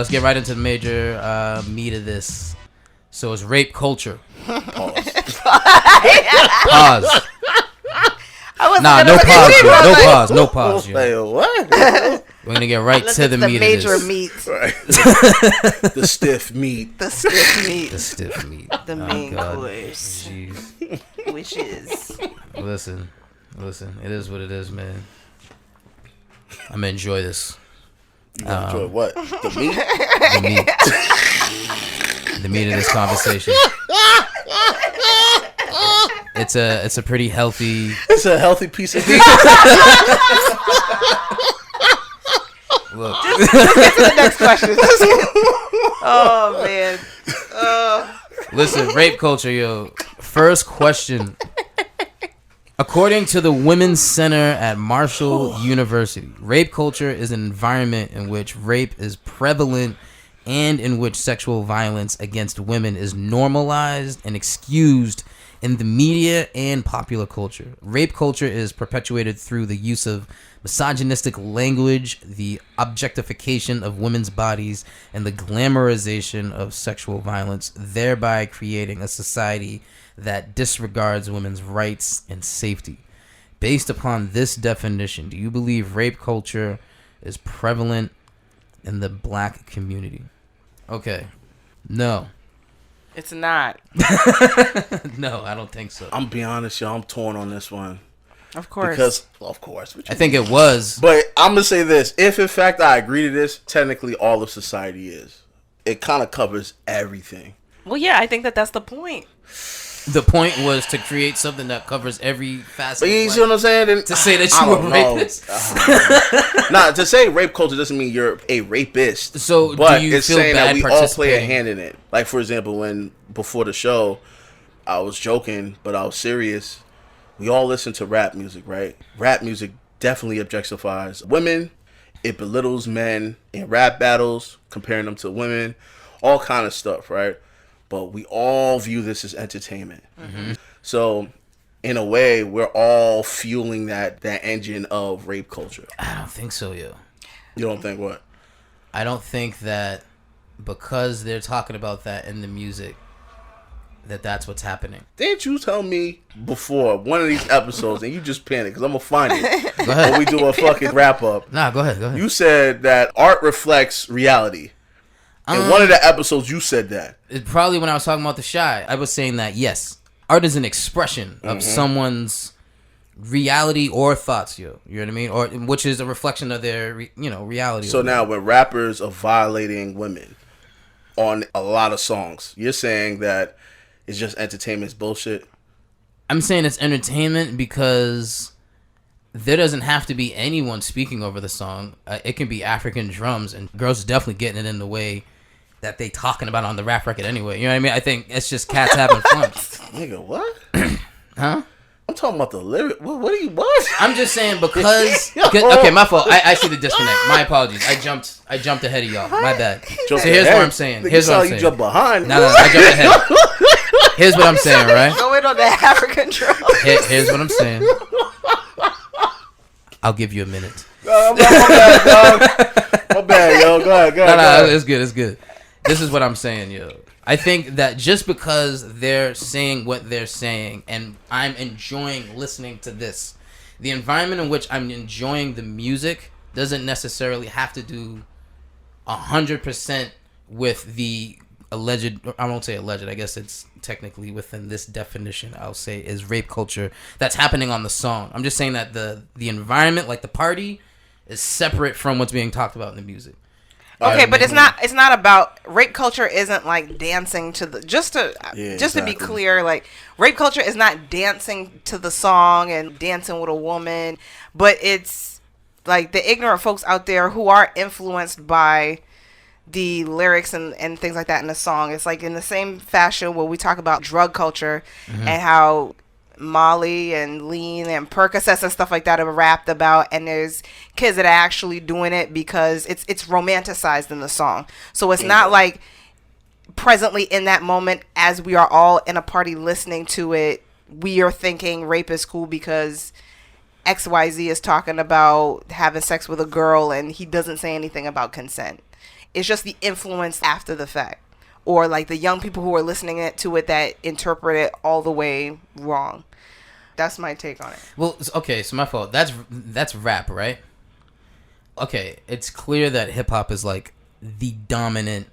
let's get right into the major meat of this. So it's rape culture. Pause. Pause. Nah, no pause, yo. No pause, yo. Like, what? We're gonna get right to the meat major of this. meat. Right. The stiff meat. The stiff meat. The stiff meat. The main course. Jeez. Which is. Listen. It is what it is, man. I'm gonna enjoy this. You gonna enjoy what? The meat? The meat. The meat of this conversation. It's a pretty healthy. It's a healthy piece of meat. Look. Let's get to the next question. Oh, man. Listen, rape culture, yo. First question. According to the Women's Center at Marshall University, rape culture is an environment in which rape is prevalent and in which sexual violence against women is normalized and excused in the media and popular culture. Rape culture is perpetuated through the use of misogynistic language, the objectification of women's bodies, and the glamorization of sexual violence, thereby creating a society that disregards women's rights and safety. Based upon this definition, do you believe rape culture is prevalent in the black community? Okay. No. It's not. No, I don't think so. I'm being honest, y'all. I'm torn on this one. Of course. Because, of course. I think it was. But I'm going to say this. If, in fact, I agree to this, technically all of society is. It kind of covers everything. Well, yeah, I think that's the point. The point was to create something that covers every facet. But you see what I'm saying? Then, to say that you were a rapist. Nah, to say rape culture doesn't mean you're a rapist. So but do you it's feel saying bad that we all play a participating? hand in it. Like, for example, when before the show, I was joking, but I was serious. We all listen to rap music, right? Rap music definitely objectifies women. It belittles men in rap battles, comparing them to women, all kind of stuff, right? But we all view this as entertainment. Mm-hmm. So, in a way, we're all fueling that engine of rape culture. I don't think so, yo. You don't think what? I don't think that because they're talking about that in the music, that's what's happening. Didn't you tell me before one of these episodes, and you just panicked, because I'm going to find it, Go ahead. when we do a fucking wrap-up. Nah, go ahead. You said that art reflects reality. In one of the episodes, you said that. Probably when I was talking about The Shy, I was saying that, yes, art is an expression of someone's reality or thoughts, yo. You know what I mean? Or which is a reflection of their, reality. So now when rappers are violating women on a lot of songs, you're saying that it's just entertainment's bullshit? I'm saying it's entertainment because there doesn't have to be anyone speaking over the song. It can be African drums, and girls are definitely getting it in the way that they talking about on the rap record anyway. You know what I mean? I think it's just cats having fun. Nigga, what? Huh? I'm talking about the lyric. What? I'm just saying because... Okay, my fault. I see the disconnect. My apologies. I jumped ahead of y'all. My bad. So here's what I'm saying. You jump behind. No, I jumped ahead. Here's what I'm saying, right? Going on the African drum. Here's what I'm saying. I'll give you a minute. My bad, dog. My bad, yo. Go ahead. No, it's good. This is what I'm saying, yo. I think that just because they're saying what they're saying and I'm enjoying listening to this, the environment in which I'm enjoying the music doesn't necessarily have to do 100% with the alleged, I won't say alleged, I guess it's technically within this definition, I'll say, is rape culture that's happening on the song. I'm just saying that the environment, like the party, is separate from what's being talked about in the music. Okay, but it's not about rape culture. Isn't like dancing to the just to be clear, like rape culture is not dancing to the song and dancing with a woman, but it's like the ignorant folks out there who are influenced by the lyrics and things like that in the song. It's like in the same fashion where we talk about drug culture and how Molly and lean and Percocets and stuff like that are rapped about, and there's kids that are actually doing it because it's romanticized in the song. So it's not like presently in that moment as we are all in a party listening to it, we are thinking rape is cool because XYZ is talking about having sex with a girl and he doesn't say anything about consent. It's just the influence after the fact, or like the young people who are listening to it that interpret it all the way wrong. That's my take on it. Well, okay, so my fault. That's rap, right? Okay, it's clear that hip hop is like the dominant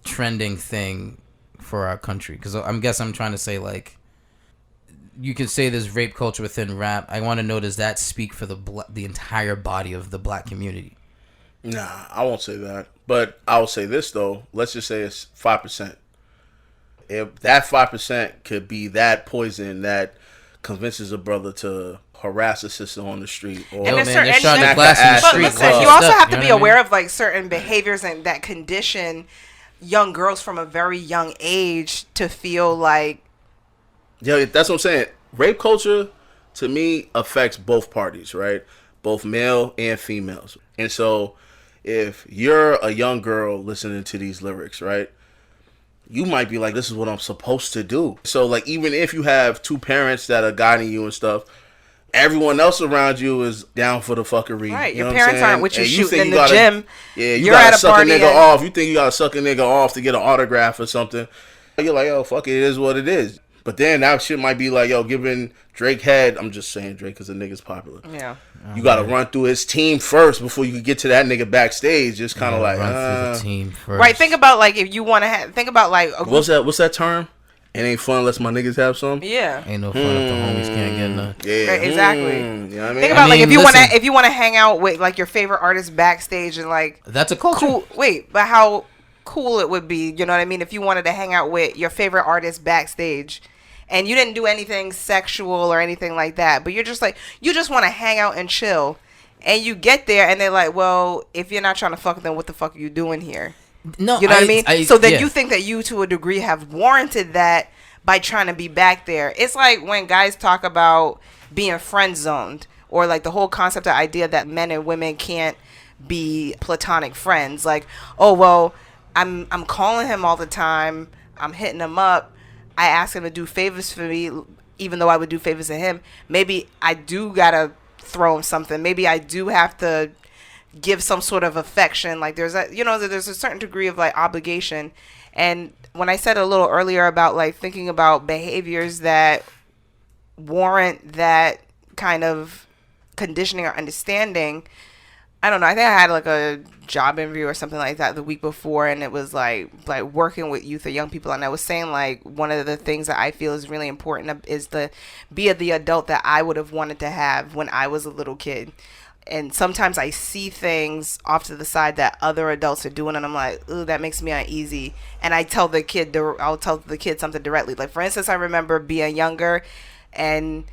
trending thing for our country. Because I'm trying to say, like, you could say there's rape culture within rap. I want to know, does that speak for the entire body of the black community? Nah, I won't say that. But I will say this, though. Let's just say it's 5%. If that 5% could be that poison that convinces a brother to harass a sister on the street, or and they're trying to smack glass the in the ass but street. listen, you also have to be aware of like certain behaviors and that condition young girls from a very young age to feel like. Yeah, that's what I'm saying. Rape culture, to me, affects both parties, right? Both male and females. And so, if you're a young girl listening to these lyrics, right, you might be like, this is what I'm supposed to do. So, like, even if you have two parents that are guiding you and stuff, everyone else around you is down for the fuckery. Right, you your know parents aren't with you shooting in the gym. Yeah, you you're gotta at a suck a party nigga off. You think you gotta suck a nigga off to get an autograph or something. You're like, yo, fuck it, it is what it is. But then that shit might be like, yo, giving Drake head. I'm just saying Drake because the nigga's popular. Yeah. You gotta run through his team first before you can get to that nigga backstage. Just kind of like, run through the team first. Right, think about like if you want to think about like what's that term? It ain't fun unless my niggas have some. Yeah. Ain't no fun if the homies can't get none. Yeah. Right, exactly. You know what I mean? Think about like if you want to hang out with like your favorite artist backstage and like that's a culture. Cool. Wait, but how cool it would be, you know what I mean, if you wanted to hang out with your favorite artist backstage and you didn't do anything sexual or anything like that, but you're just like, you just want to hang out and chill, and you get there and they're like, well, if you're not trying to fuck with them, what the fuck are you doing here? No, you know what I mean? So then yeah. you think that you to a degree have warranted that by trying to be back there. It's like when guys talk about being friend zoned, or like the whole concept of idea that men and women can't be platonic friends. Like, oh well, I'm calling him all the time, I'm hitting him up, I ask him to do favors for me, even though I would do favors to him. Maybe I do gotta throw him something. Maybe I do have to give some sort of affection. Like there's there's a certain degree of like obligation. And when I said a little earlier about like thinking about behaviors that warrant that kind of conditioning or understanding, I don't know. I think I had like a job interview or something like that the week before, and it was like working with youth or young people, and I was saying like one of the things that I feel is really important is to be the adult that I would have wanted to have when I was a little kid. And sometimes I see things off to the side that other adults are doing, and I'm like, ooh, that makes me uneasy. And I'll tell the kid something directly. Like, for instance, I remember being younger, and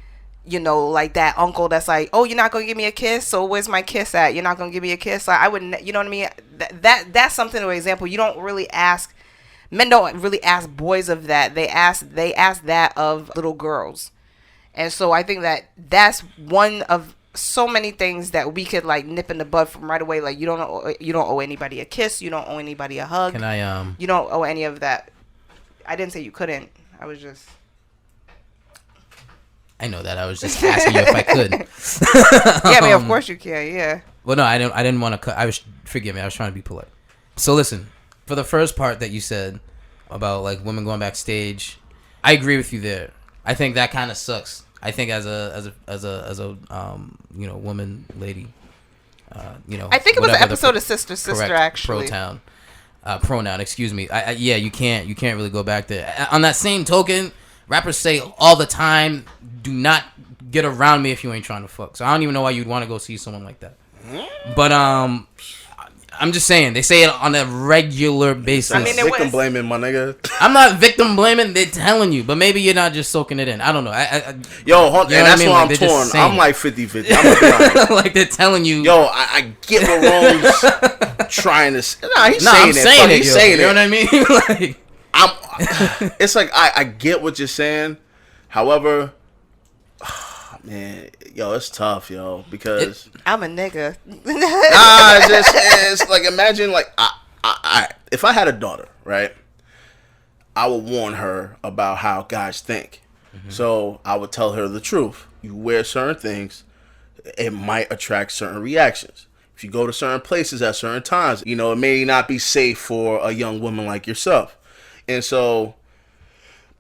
like that uncle that's like, oh, you're not gonna give me a kiss, so where's my kiss at? You're not gonna give me a kiss. Like, I wouldn't, you know what I mean? That's something, for example, you don't really ask. Men don't really ask boys of that. They ask that of little girls. And so I think that that's one of so many things that we could like nip in the bud from right away. Like, you don't owe anybody a kiss, you don't owe anybody a hug. You don't owe any of that. I didn't say you couldn't. I know that. I was just asking you if I could. Yeah, I mean, of course you can. Yeah. Well, no, I didn't want to cut. Forgive me. I was trying to be polite. So listen, for the first part that you said about like women going backstage, I agree with you there. I think that kind of sucks. I think as a woman, lady, I think it was an episode of Sister actually. Pronoun. Excuse me. Yeah, you can't really go back there. On that same token, rappers say all the time, do not get around me if you ain't trying to fuck. So I don't even know why you'd want to go see someone like that. But I'm just saying, they say it on a regular basis. I mean, victim blaming, my nigga. I'm not victim blaming. They're telling you, but maybe you're not just soaking it in. I don't know. And that's why I'm torn. I'm like 50-50. I'm gonna be honest. Like they're telling you. Yo, I get what Rome's trying to say. He's saying it. You know what I mean? Like, it's like I get what you're saying. However, man, yo, it's tough, yo, because I'm a nigga. It's like, imagine like I if I had a daughter, right, I would warn her about how guys think. Mm-hmm. So I would tell her the truth. You wear certain things, it might attract certain reactions. If you go to certain places at certain times, you know, it may not be safe for a young woman like yourself. And so,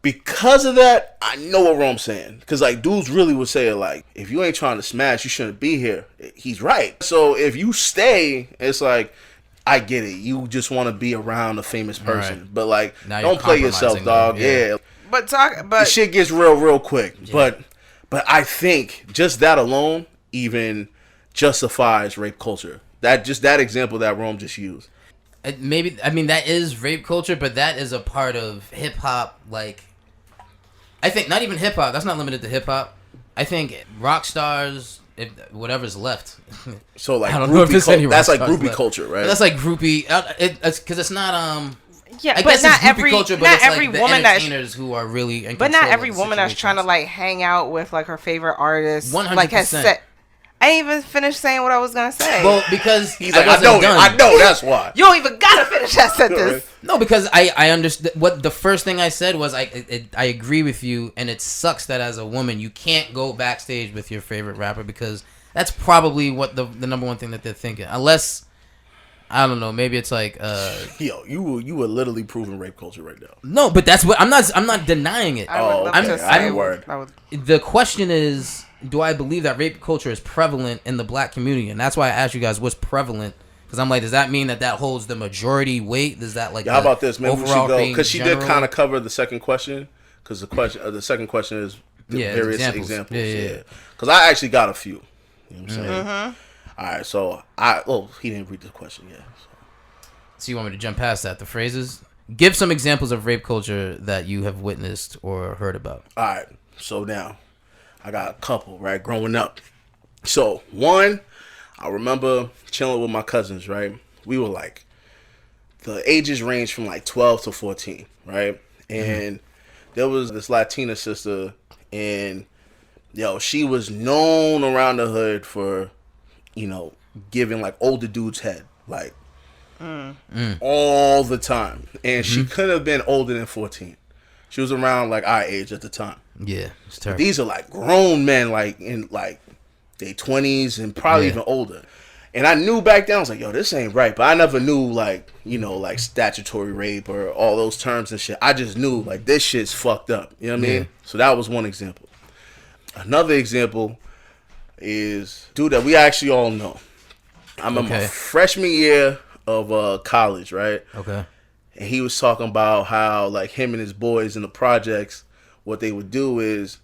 because of that, I know what Rome's saying. Because, like, dudes really would say, like, if you ain't trying to smash, you shouldn't be here. He's right. So, if you stay, it's like, I get it. You just want to be around a famous person. Right. But, like, now don't play yourself, dog. Yeah. But the shit gets real quick. Yeah. But I think just that alone even justifies rape culture. That example that Rome just used. Maybe, I mean, that is rape culture, but that is a part of hip hop. Like, I think not even hip hop. That's not limited to hip hop. I think rock stars, whatever's left. So like, I don't know if there's any. That's like groupie culture, right? But that's like groupie. Because it's not Yeah, I but guess not it's every culture, but not it's every like woman the entertainers who are really in but not control every of woman that's trying to like hang out with like her favorite artist 100%. like has set. I ain't even finished saying what I was gonna say. Well, because he's like, I know, that's why. You don't even gotta finish that sentence. No, because I understand what the first thing I said was I agree with you, and it sucks that as a woman you can't go backstage with your favorite rapper because that's probably what the number one thing that they're thinking. Unless, I don't know, maybe it's like yo, you were literally proving rape culture right now. No, but that's what I'm not denying it. I'm word. The question is, do I believe that rape culture is prevalent in the black community? And that's why I asked you guys what's prevalent. Because I'm like, does that mean that holds the majority weight? Does that like? Yeah, how about this? Maybe we should go because she did kind of cover the second question. Because the second question is the various examples. Yeah. Because I actually got a few. You know what I'm saying? Mm-hmm. All right, so he didn't read the question yet. So you want me to jump past that? The phrases. Give some examples of rape culture that you have witnessed or heard about. All right, so now I got a couple, right, growing up. So, one, I remember chilling with my cousins, right? We were like, the ages range from like 12 to 14, right? And there was this Latina sister, and, she was known around the hood for, giving like older dudes head, like, all the time. And she couldn't have been older than 14. She was around like our age at the time. Yeah, it's terrible. These are like grown men, like in like their 20s and probably even older. And I knew back then, I was like, yo, this ain't right. But I never knew like, like statutory rape or all those terms and shit. I just knew like this shit's fucked up. You know what I mean? So that was one example. Another example is dude that we actually all know. I'm in my freshman year of college, right? Okay. And he was talking about how like him and his boys in the projects, what they would do is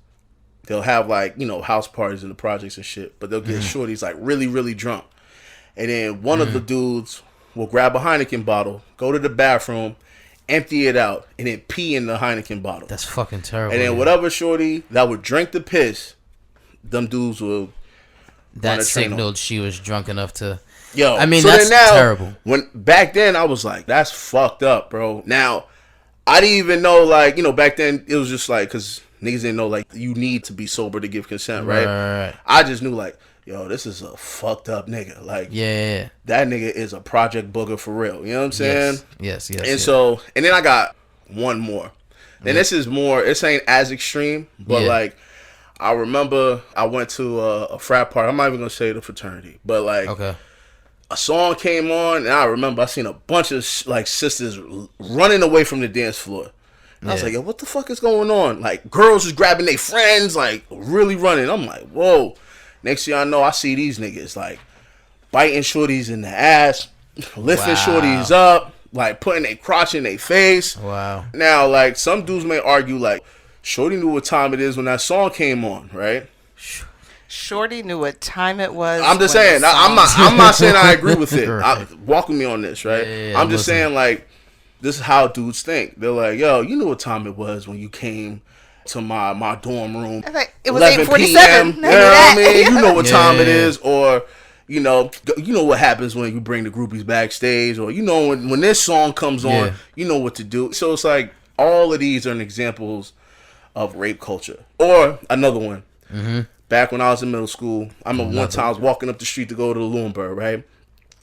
they'll have like, house parties in the projects and shit, but they'll get shorties like really, really drunk. And then one of the dudes will grab a Heineken bottle, go to the bathroom, empty it out, and then pee in the Heineken bottle. That's fucking terrible. And then whatever shorty that would drink the piss, them dudes will. That signaled she was drunk enough to. Yo, I mean, so that's terrible. When back then I was like, that's fucked up, bro. Now, I didn't even know, like, back then it was just like, because niggas didn't know, like, you need to be sober to give consent, right? I just knew, like, yo, this is a fucked up nigga. Like, that nigga is a project booger for real. You know what I'm saying? Yes. And so, and then I got one more. And this is more, this ain't as extreme, but like, I remember I went to a frat party. I'm not even going to say the fraternity, but like, a song came on, and I remember I seen a bunch of like sisters running away from the dance floor. And I was like, yo, what the fuck is going on? Like, girls was grabbing their friends, like, really running. I'm like, whoa. Next thing I know, I see these niggas, like, biting shorties in the ass, lifting shorties up, like, putting their crotch in their face. Wow. Now, like, some dudes may argue, like, shorty knew what time it is when that song came on, right? Shorty knew what time it was. I'm just saying. I'm not saying I agree with it. Walk with me on this, right? Yeah, I'm just saying, like, this is how dudes think. They're like, yo, you knew what time it was when you came to my dorm room. Like, it was 8:47. You know what I mean? You know what time it is, or you know what happens when you bring the groupies backstage, or when this song comes on, you know what to do. So it's like all of these are examples of rape culture. Or another one. Back when I was in middle school, one time I was walking up the street to go to the Lunenburg, right?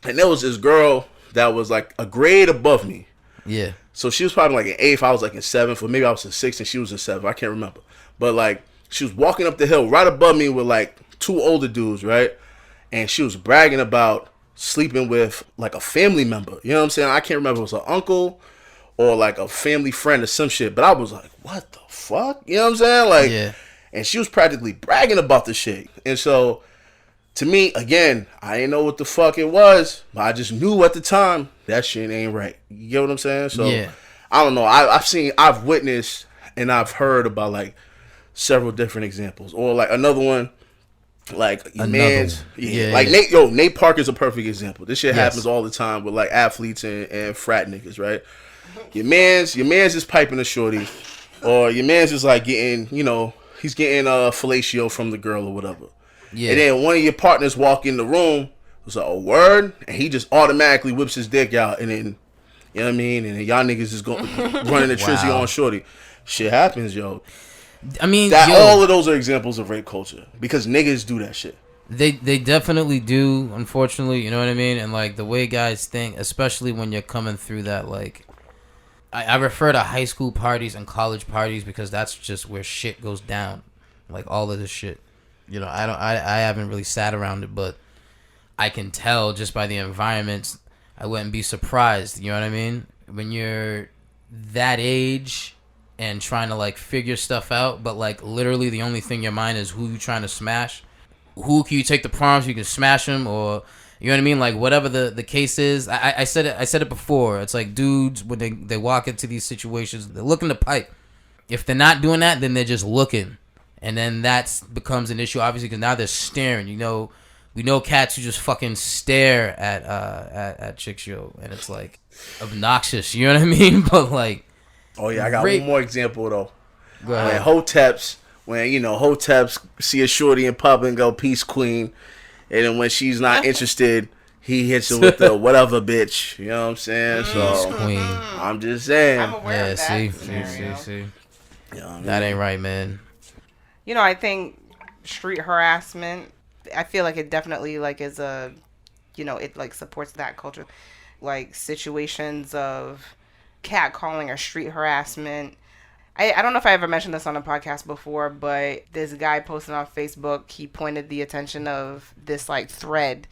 And there was this girl that was like a grade above me. Yeah. So she was probably like in 8th, I was like in 7th, or maybe I was in 6th and she was in 7th. I can't remember. But like, she was walking up the hill right above me with like 2 older dudes, right? And she was bragging about sleeping with like a family member. You know what I'm saying? I can't remember if it was an uncle or like a family friend or some shit. But I was like, what the fuck? You know what I'm saying? Like, yeah. And she was practically bragging about the shit. And so, to me, again, I didn't know what the fuck it was, but I just knew at the time that shit ain't right. You get what I'm saying? So, yeah. I don't know. I've witnessed and I've heard about like several different examples. Or like another one, like your man's, like Nate Parker's a perfect example. This shit happens all the time with like athletes and frat niggas, right? Your man's is piping a shorty, or your man's is like getting, he's getting fellatio from the girl or whatever. Yeah. And then one of your partners walk in the room, was like, a word, and he just automatically whips his dick out, and then, you know what I mean? And then y'all niggas just go running the trizzy on shorty. Shit happens, yo. I mean, all of those are examples of rape culture because niggas do that shit. They definitely do, unfortunately. You know what I mean? And like the way guys think, especially when you're coming through that, like, I refer to high school parties and college parties because that's just where shit goes down, like all of this shit. I haven't really sat around it, but I can tell just by the environments. I wouldn't be surprised. You know what I mean? When you're that age and trying to like figure stuff out, but like literally the only thing in your mind is who you trying to smash. Who can you take the prompts? You can smash them, or you know what I mean? Like whatever the case is. I said it before. It's like dudes when they walk into these situations, they're looking to pipe. If they're not doing that, then they're just looking, and then that becomes an issue obviously because now they're staring. We know cats who just fucking stare at chicks, yo, and it's like obnoxious. You know what I mean? But like. Oh yeah, I got one more example though. Go ahead. When Hoteps see a shorty in public and go peace queen, and then when she's not interested, he hits her with the whatever bitch. You know what I'm saying? So queen. I'm just saying. I'm aware of that see. That ain't right, man. I think street harassment. I feel like it definitely like is a, it like supports that culture, like situations of catcalling or street harassment. I don't know if I ever mentioned this on a podcast before, but this guy posted on Facebook, he pointed the attention of this like thread,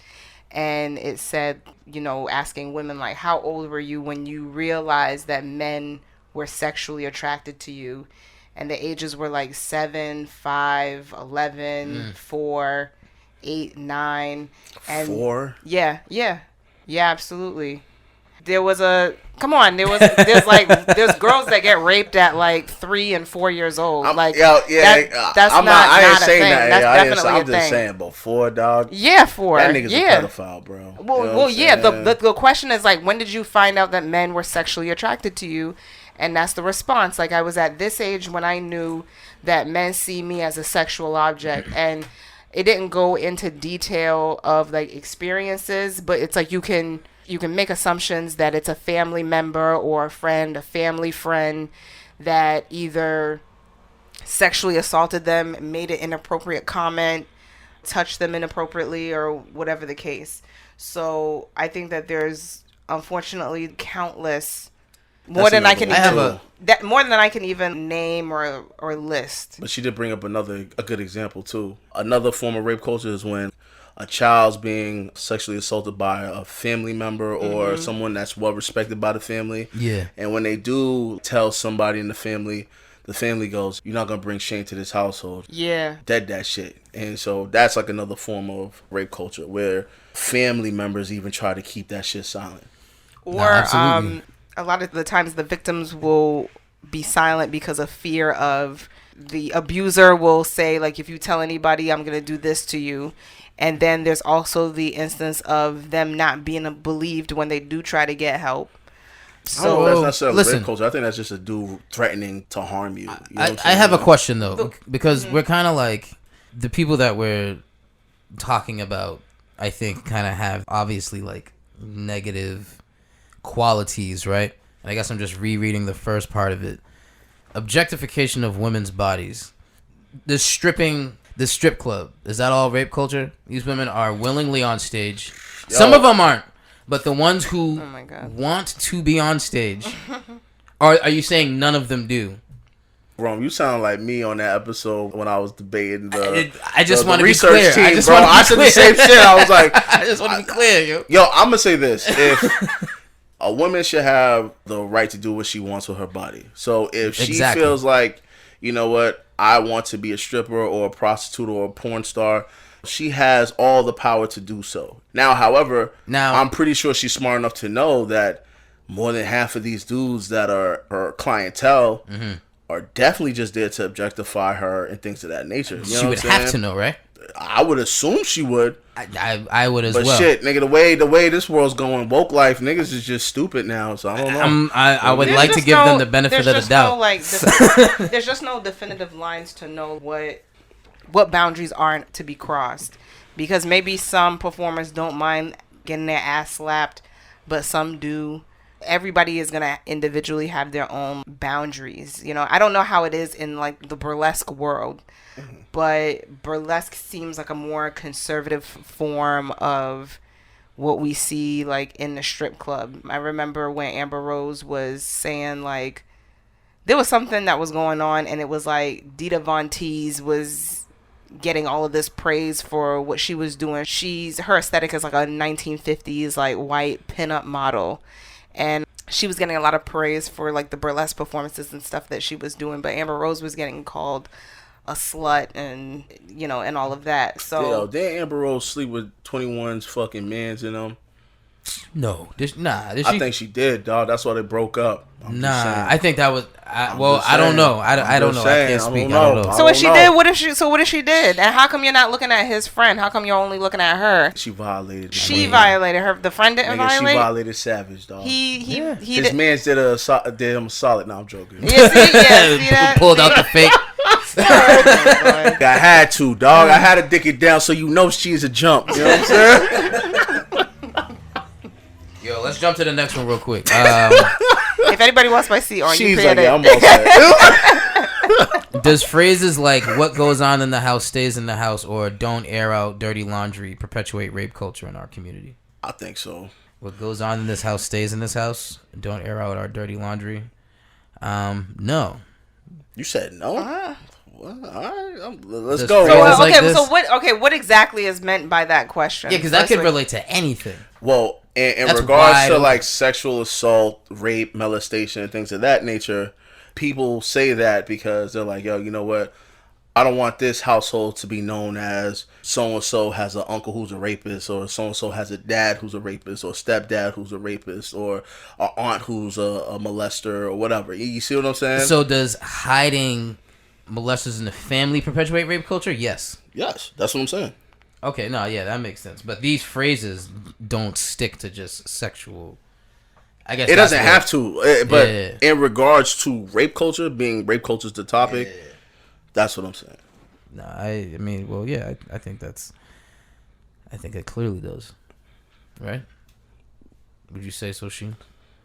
and it said, asking women like, how old were you when you realized that men were sexually attracted to you? And the ages were like 7, 5, 11, 4, 8, 9. And 4? Yeah, absolutely. There's girls that get raped at like 3 and 4 years old. That's not a thing. That's definitely I'm just saying before, dog. Yeah, 4. That nigga's a pedophile, bro. The question is like, when did you find out that men were sexually attracted to you? And that's the response. Like, I was at this age when I knew that men see me as a sexual object, and it didn't go into detail of like experiences, but it's like you can make assumptions that it's a family member or a friend, a family friend that either sexually assaulted them, made an inappropriate comment, touched them inappropriately, or whatever the case. So I think that there's unfortunately countless, more than I can even name or list. But she did bring up a good example too. Another form of rape culture is when a child's being sexually assaulted by a family member or someone that's well respected by the family. Yeah. And when they do tell somebody in the family goes, "You're not gonna bring shame to this household." Yeah. Dead that shit. And so that's like another form of rape culture where family members even try to keep that shit silent. Or a lot of the times the victims will be silent because of fear of the abuser will say, like, if you tell anybody, I'm going to do this to you. And then there's also the instance of them not being believed when they do try to get help. So that's not necessarily rape culture. I think that's just a dude threatening to harm you. I have a question, though, because we're kind of like the people that we're talking about, I think, kind of have obviously like negative qualities, right? And I guess I'm just rereading the first part of it. Objectification of women's bodies. The strip club, is that all rape culture? These women are willingly on stage. Some of them aren't, but the ones who want to be on stage, are you saying none of them do? Rome, you sound like me on that episode when I was debating I just want to be research clear. team, bro. I said the same shit. I was like, I just want to be clear, yo. Yo, I'm gonna say this: if a woman should have the right to do what she wants with her body, so if she feels like, you know what, I want to be a stripper or a prostitute or a porn star, she has all the power to do so. Now, however, I'm pretty sure she's smart enough to know that more than half of these dudes that are her clientele are definitely just there to objectify her and things of that nature. You know she would have to know, right? I would assume she would. I would as well. But shit, nigga, the way this world's going, woke life, niggas is just stupid now. So I don't know. I would like to give them the benefit of the doubt. There's just no definitive lines to know what boundaries aren't to be crossed, because maybe some performers don't mind getting their ass slapped, but some do. Everybody is gonna individually have their own boundaries. You know, I don't know how it is in like the burlesque world, but burlesque seems like a more conservative form of what we see like in the strip club. I remember when Amber Rose was saying like there was something that was going on, and it was like Dita Von Teese was getting all of this praise for what she was doing. Her aesthetic is like a 1950s like white pinup model. And she was getting a lot of praise for like the burlesque performances and stuff that she was doing, but Amber Rose was getting called a slut and, you know, and all of that. So yo, did Amber Rose sleep with 21's fucking mans in them? No, I think she did, dog. That's why they broke up. I think that was. I don't know. I don't know. I can't speak. I don't know. So what she did? What if she did? And how come you're not looking at his friend? How come you're only looking at her? She violated. She violated her. The friend didn't violate. She violated Savage, dog. His man's did him a solid. No, I'm joking. Yeah, see that? Pulled out the fake. I had to, dog. I had to dick it down so you know she's a jump. You know what I'm saying? Yo, let's jump to the next one real quick. If anybody wants my seat on, you pay it. I'm all set. Does phrases like "what goes on in the house stays in the house" or "don't air out dirty laundry" perpetuate rape culture in our community? I think so. What goes on in this house stays in this house. Don't air out our dirty laundry. No. You said no. Well, all right, let's Does go. phrases What exactly is meant by that question? Yeah, because that could relate to anything. Well, in regards to like sexual assault, rape, molestation, and things of that nature, people say that because they're like, yo, you know what? I don't want this household to be known as so-and-so has an uncle who's a rapist, or so-and-so has a dad who's a rapist, or stepdad who's a rapist, or an aunt who's a molester, or whatever. You see what I'm saying? So does hiding molesters in the family perpetuate rape culture? Yes. Yes, that's what I'm saying. Okay, no, yeah, that makes sense. But these phrases don't stick to just sexual. I guess it doesn't have to. But in regards to rape culture, being rape culture is the topic, that's what I'm saying. No, I mean, well, yeah, I think it clearly does. Right? Would you say so, Sheen?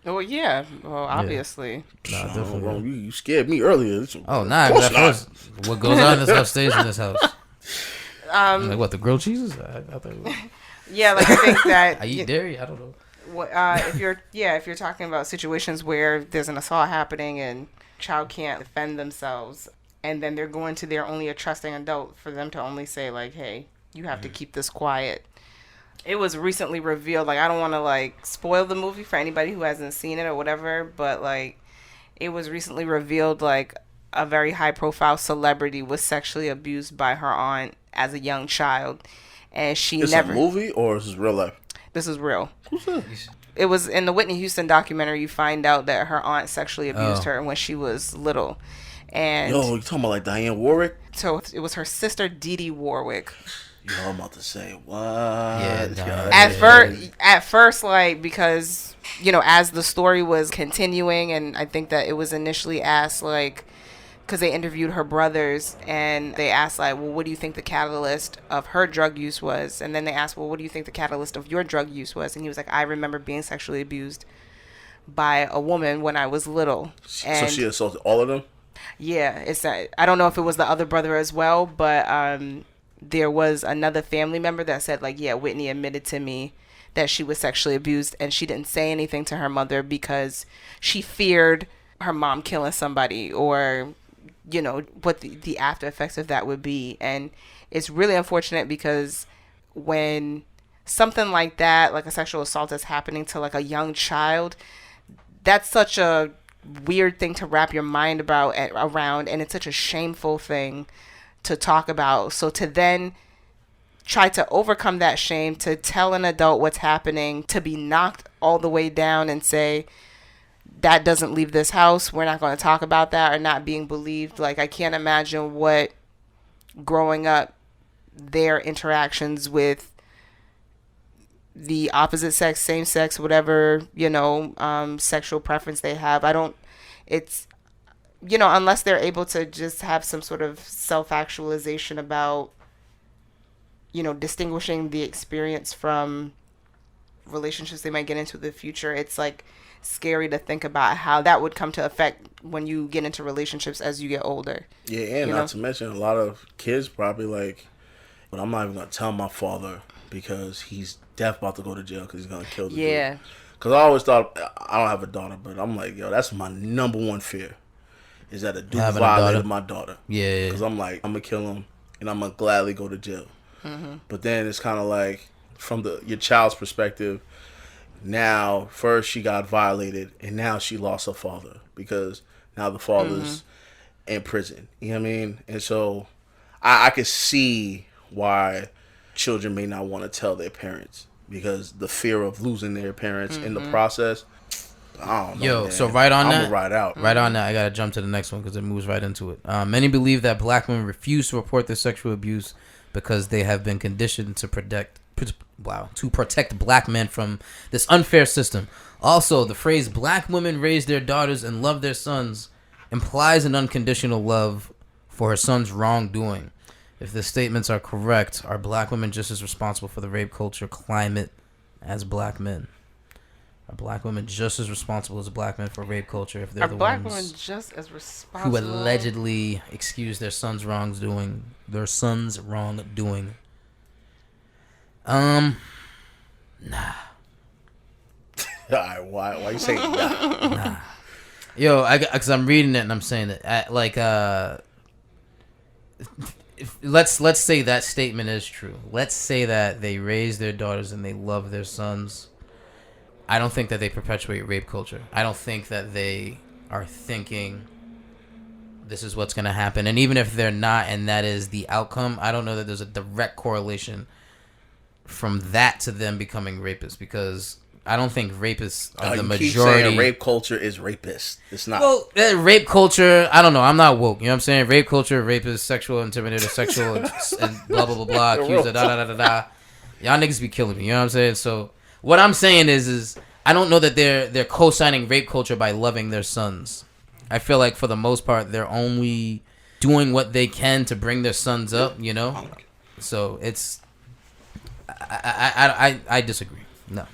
Oh yeah, well obviously. Yeah. Nah, definitely wrong. You scared me earlier. Oh nah, what goes on in this house stays in this house. Like what, the grilled cheeses? I thought yeah, like I think that I eat dairy. I don't know. If you're talking about situations where there's an assault happening and child can't defend themselves, and then they're going to their only a trusting adult for them to only say like, hey, you have to keep this quiet. It was recently revealed, like I don't want to like spoil the movie for anybody who hasn't seen it or whatever, but like it was recently revealed like a very high profile celebrity was sexually abused by her aunt as a young child, and she never. Is it a movie or is this real life? This is real. Who's that? It was in the Whitney Houston documentary. You find out that her aunt sexually abused her when she was little. And yo, you talking about like Diane Warwick? So it was her sister Dee Dee Warwick. Yo, I'm about to say what? Yeah, at first, like because you know, as the story was continuing, and I think that it was initially asked like, because they interviewed her brothers and they asked like, well, what do you think the catalyst of her drug use was? And then they asked, well, what do you think the catalyst of your drug use was? And he was like, I remember being sexually abused by a woman when I was little. And so she assaulted all of them? Yeah, I don't know if it was the other brother as well, but there was another family member that said like, yeah, Whitney admitted to me that she was sexually abused, and she didn't say anything to her mother because she feared her mom killing somebody or you know, what the after effects of that would be. And it's really unfortunate because when something like that, like a sexual assault, is happening to like a young child, that's such a weird thing to wrap your mind around, and it's such a shameful thing to talk about. So to then try to overcome that shame, to tell an adult what's happening, to be knocked all the way down and say, that doesn't leave this house, we're not going to talk about that, or not being believed. Like, I can't imagine what growing up, their interactions with the opposite sex, same sex, whatever, you know, sexual preference they have. It's, you know, unless they're able to just have some sort of self-actualization about, you know, distinguishing the experience from relationships they might get into in the future. It's like scary to think about how that would come to affect when you get into relationships as you get older. Yeah, and not to mention, a lot of kids probably like, but I'm not even going to tell my father because he's deaf about to go to jail because he's going to kill the dude. Because I always thought, I don't have a daughter, but I'm like, yo, that's my number one fear, is that a dude violated my daughter. Yeah. Because I'm like, I'm going to kill him and I'm going to gladly go to jail. But then it's kind of like, from your child's perspective, now first she got violated and now she lost her father because now the father's in prison. You know what I mean? And so I could see why children may not want to tell their parents because the fear of losing their parents in the process. I don't know. Yo, man. so right on I'm that. gonna ride out. Right on that. I gotta jump to the next one because it moves right into it. Many believe that black women refuse to report their sexual abuse because they have been conditioned to protect black men from this unfair system. Also, the phrase "black women raise their daughters and love their sons" implies an unconditional love for her son's wrongdoing. If the statements are correct, are black women just as responsible for the rape culture climate as black men? Are black women just as responsible as black men for rape culture if they're the black ones women just as responsible who allegedly excuse their son's wrongdoing? Nah. Why you saying that? Nah. Yo, because I'm reading it and I'm saying it. Let's say that statement is true. Let's say that they raise their daughters and they love their sons. I don't think that they perpetuate rape culture. I don't think that they are thinking this is what's going to happen. And even if they're not and that is the outcome, I don't know that there's a direct correlation from that to them becoming rapists, because I don't think rapists are the majority. Keep saying rape culture is rapist. It's not. Well, rape culture, I don't know. I'm not woke. You know what I'm saying? Rape culture, rapist, sexual intimidator, sexual and blah, blah, blah, blah, accuser, da. Y'all niggas be killing me. You know what I'm saying? So what I'm saying is I don't know that they're co-signing rape culture by loving their sons. I feel like for the most part, they're only doing what they can to bring their sons up, you know? So it's... I disagree. No.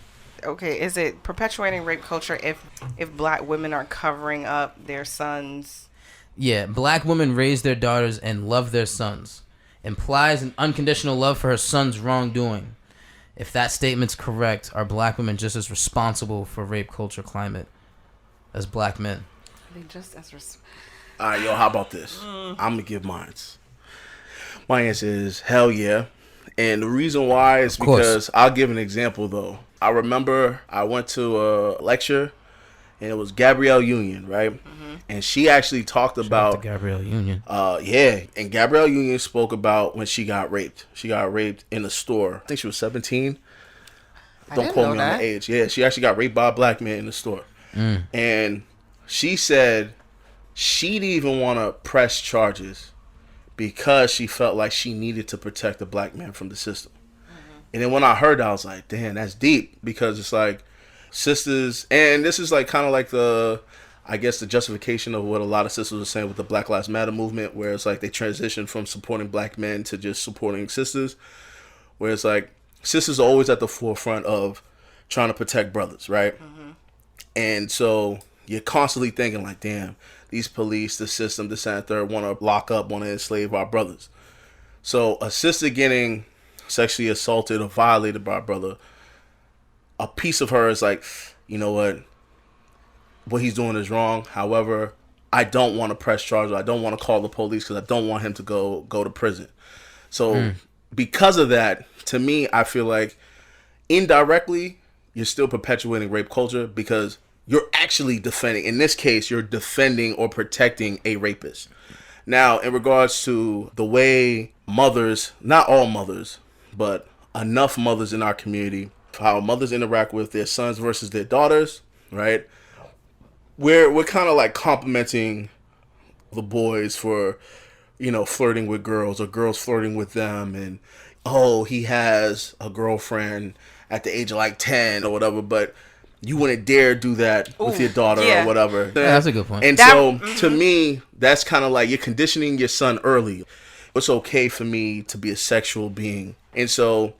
Okay, is it perpetuating rape culture if black women are covering up their sons? Yeah, black women raise their daughters and love their sons. Implies an unconditional love for her son's wrongdoing. If that statement's correct, are black women just as responsible for rape culture climate as black men? Are they just as All right, yo, how about this? I'm going to give mine. My answer is hell yeah. And the reason why is because I'll give an example, though. I remember I went to a lecture, and it was Gabrielle Union, right? And she actually talked about Gabrielle Union. Yeah, and Gabrielle Union spoke about when she got raped. She got raped in a store. I think she was 17. Don't quote me on the age. Yeah, she actually got raped by a black man in the store. And she said she didn't even want to press charges because she felt like she needed to protect the black man from the system. And then when I heard that, I was like, damn, that's deep. Because it's like sisters, and this is like kind of like the justification of what a lot of sisters are saying with the Black Lives Matter movement, where it's like they transition from supporting black men to just supporting sisters, where it's like sisters are always at the forefront of trying to protect brothers, right? And so you're constantly thinking like, damn, these police, the system, this and that, third, want to lock up, want to enslave our brothers. So a sister getting sexually assaulted or violated by a brother, a piece of her is like, you know what he's doing is wrong. However, I don't want to press charges. I don't want to call the police because I don't want him to go to prison. So because of that, to me, I feel like indirectly, you're still perpetuating rape culture because you're actually defending. In this case, you're defending or protecting a rapist. Now, in regards to the way mothers, not all mothers, but enough mothers in our community, how mothers interact with their sons versus their daughters, right? We're kind of like complimenting the boys for, flirting with girls or girls flirting with them, and he has a girlfriend at the age of like 10 or whatever, but you wouldn't dare do that with your daughter or whatever. Yeah, that's a good point. And so to me, that's kind of like you're conditioning your son early. It's okay for me to be a sexual being. And so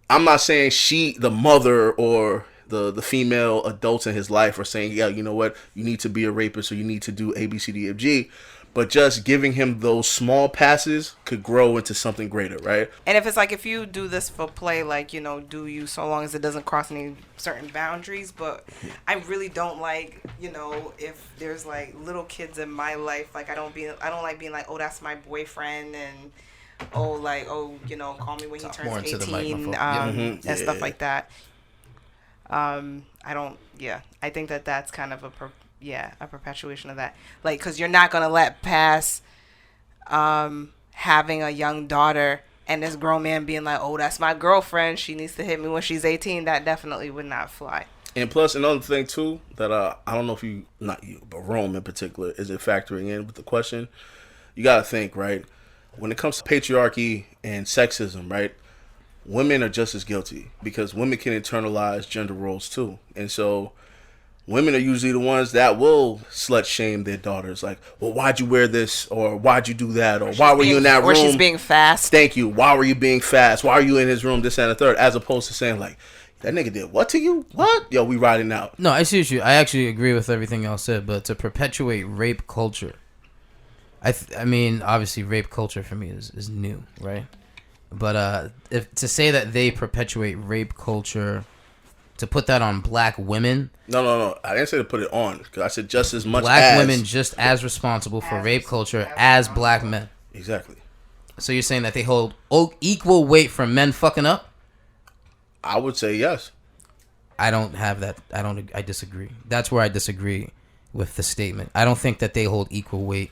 I'm not saying the mother or the female adults in his life are saying, yeah, you know what, you need to be a rapist or you need to do A, B, C, D, F, G. But just giving him those small passes could grow into something greater, right? And if you do this for play, do you, so long as it doesn't cross any certain boundaries. But I really don't like, if there's like little kids in my life, like I don't like being like, oh, that's my boyfriend, and call me when he turns 18, and stuff like that. I think that's kind of a perpetuation of that. Like, because you're not going to let pass having a young daughter and this grown man being like, oh, that's my girlfriend, she needs to hit me when she's 18. That definitely would not fly. And plus, another thing, too, that I don't know if not you, but Rome in particular, is it factoring in with the question? You got to think, right? When it comes to patriarchy and sexism, right? Women are just as guilty because women can internalize gender roles, too. And so women are usually the ones that will slut shame their daughters. Like, well, why'd you wear this? Or why'd you do that? Or why were you in that room? Or she's being fast. Thank you. Why were you being fast? Why are you in his room? This and the third. As opposed to saying, like, that nigga did what to you? What? Yo, we riding out. No, I see what I actually agree with everything y'all said. But to perpetuate rape culture, I mean, obviously rape culture for me is new, right? But if to say that they perpetuate rape culture, to put that on black women. No. I didn't say to put it on. Because I said just as much black women just as responsible for rape culture as black men. Exactly. So you're saying that they hold equal weight for men fucking up? I would say yes. I don't have that. I disagree. That's where I disagree with the statement. I don't think that they hold equal weight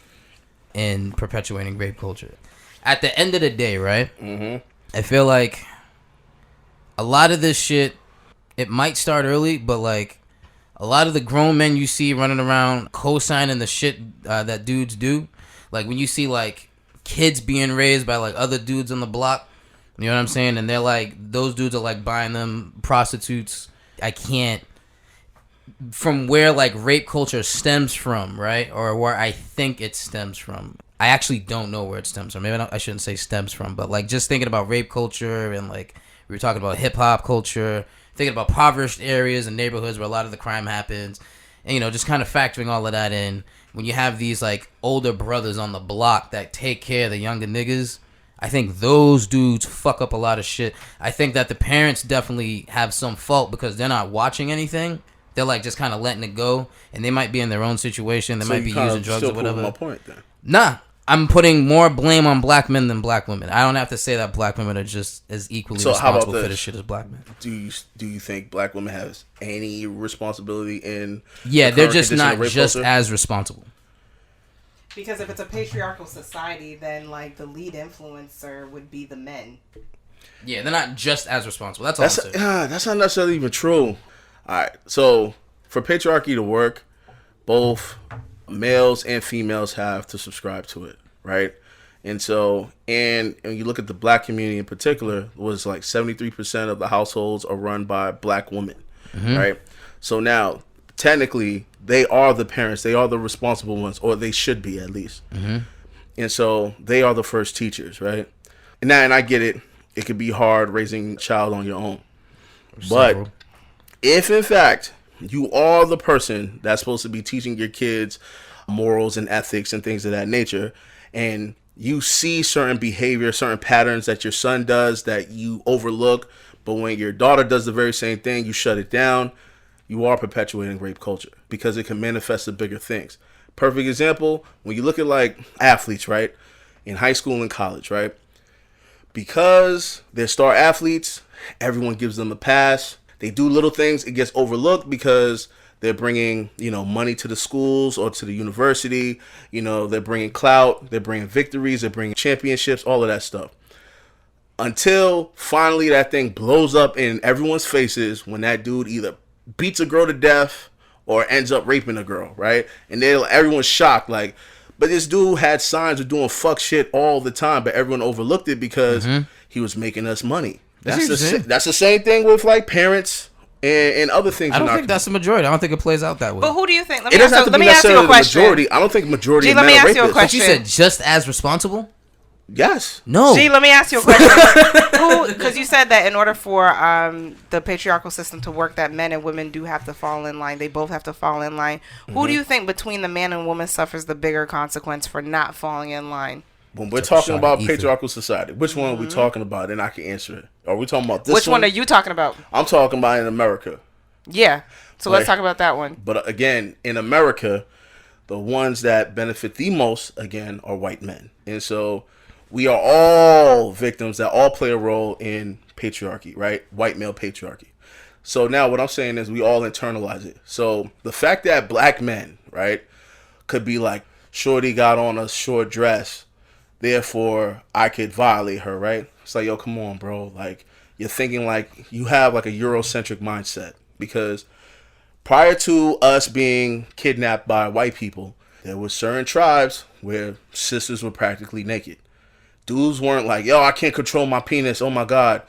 in perpetuating rape culture. At the end of the day, right? Mm-hmm. I feel like a lot of this shit, it might start early, but like a lot of the grown men you see running around co-signing the shit that dudes do, like when you see like kids being raised by like other dudes on the block, you know what I'm saying? And they're like, those dudes are like buying them prostitutes. I can't, from where like rape culture stems from, right? Or where I think it stems from. I actually don't know where it stems from. Maybe I shouldn't say stems from, but like just thinking about rape culture and like we were talking about hip hop culture, thinking about impoverished areas and neighborhoods where a lot of the crime happens, and just kind of factoring all of that in. When you have these like older brothers on the block that take care of the younger niggas, I think those dudes fuck up a lot of shit. I think that the parents definitely have some fault because they're not watching anything. They're like just kind of letting it go, and they might be in their own situation. They might be using drugs or whatever. My point then. Nah, I'm putting more blame on black men than black women. I don't have to say that black women are just as equally responsible for this shit as black men. Do you think black women have any responsibility in? Yeah, they're just not just as responsible. Because if it's a patriarchal society, then like the lead influencer would be the men. Yeah, they're not just as responsible. That's all I'm saying. That's not necessarily even true. All right, so for patriarchy to work, both males and females have to subscribe to it, right? And so, and when you look at the black community in particular, it was like 73% of the households are run by black women, right? So now, technically, they are the parents, they are the responsible ones, or they should be at least. And so they are the first teachers, right? And I get it. It could be hard raising a child on your own. But if in fact you are the person that's supposed to be teaching your kids morals and ethics and things of that nature, and you see certain behavior, certain patterns that your son does that you overlook, but when your daughter does the very same thing, you shut it down, you are perpetuating rape culture because it can manifest to bigger things. Perfect example, when you look at like athletes, right? In high school and college, right? Because they're star athletes, everyone gives them a pass. They do little things, it gets overlooked because they're bringing, money to the schools or to the university. They're bringing clout, they're bringing victories, they're bringing championships, all of that stuff. Until finally that thing blows up in everyone's faces when that dude either beats a girl to death or ends up raping a girl, right? And everyone's shocked, like, but this dude had signs of doing fuck shit all the time, but everyone overlooked it because he was making us money. That's the same thing with like parents and other things. I don't think that's the majority. I don't think it plays out that way. But who do you think? Let me ask you a question. Majority. I don't think majority of men are rapists. But you said just as responsible? Yes. No. G, let me ask you a question. Because you said that in order for the patriarchal system to work, that men and women do have to fall in line. They both have to fall in line. Who do you think between the man and woman suffers the bigger consequence for not falling in line? When we're talking about patriarchal society, which one are we talking about? And I can answer it. Are we talking about this one? Which one are you talking about? I'm talking about in America. Yeah. So let's talk about that one. But again, in America, the ones that benefit the most, again, are white men. And so we are all victims that all play a role in patriarchy, right? White male patriarchy. So now what I'm saying is we all internalize it. So the fact that black men, right, could be like, shorty got on a short dress, therefore I could violate her, right? It's like, yo, come on, bro. Like, you're thinking like you have like a Eurocentric mindset, because prior to us being kidnapped by white people, there were certain tribes where sisters were practically naked. Dudes weren't like, yo, I can't control my penis. Oh my God.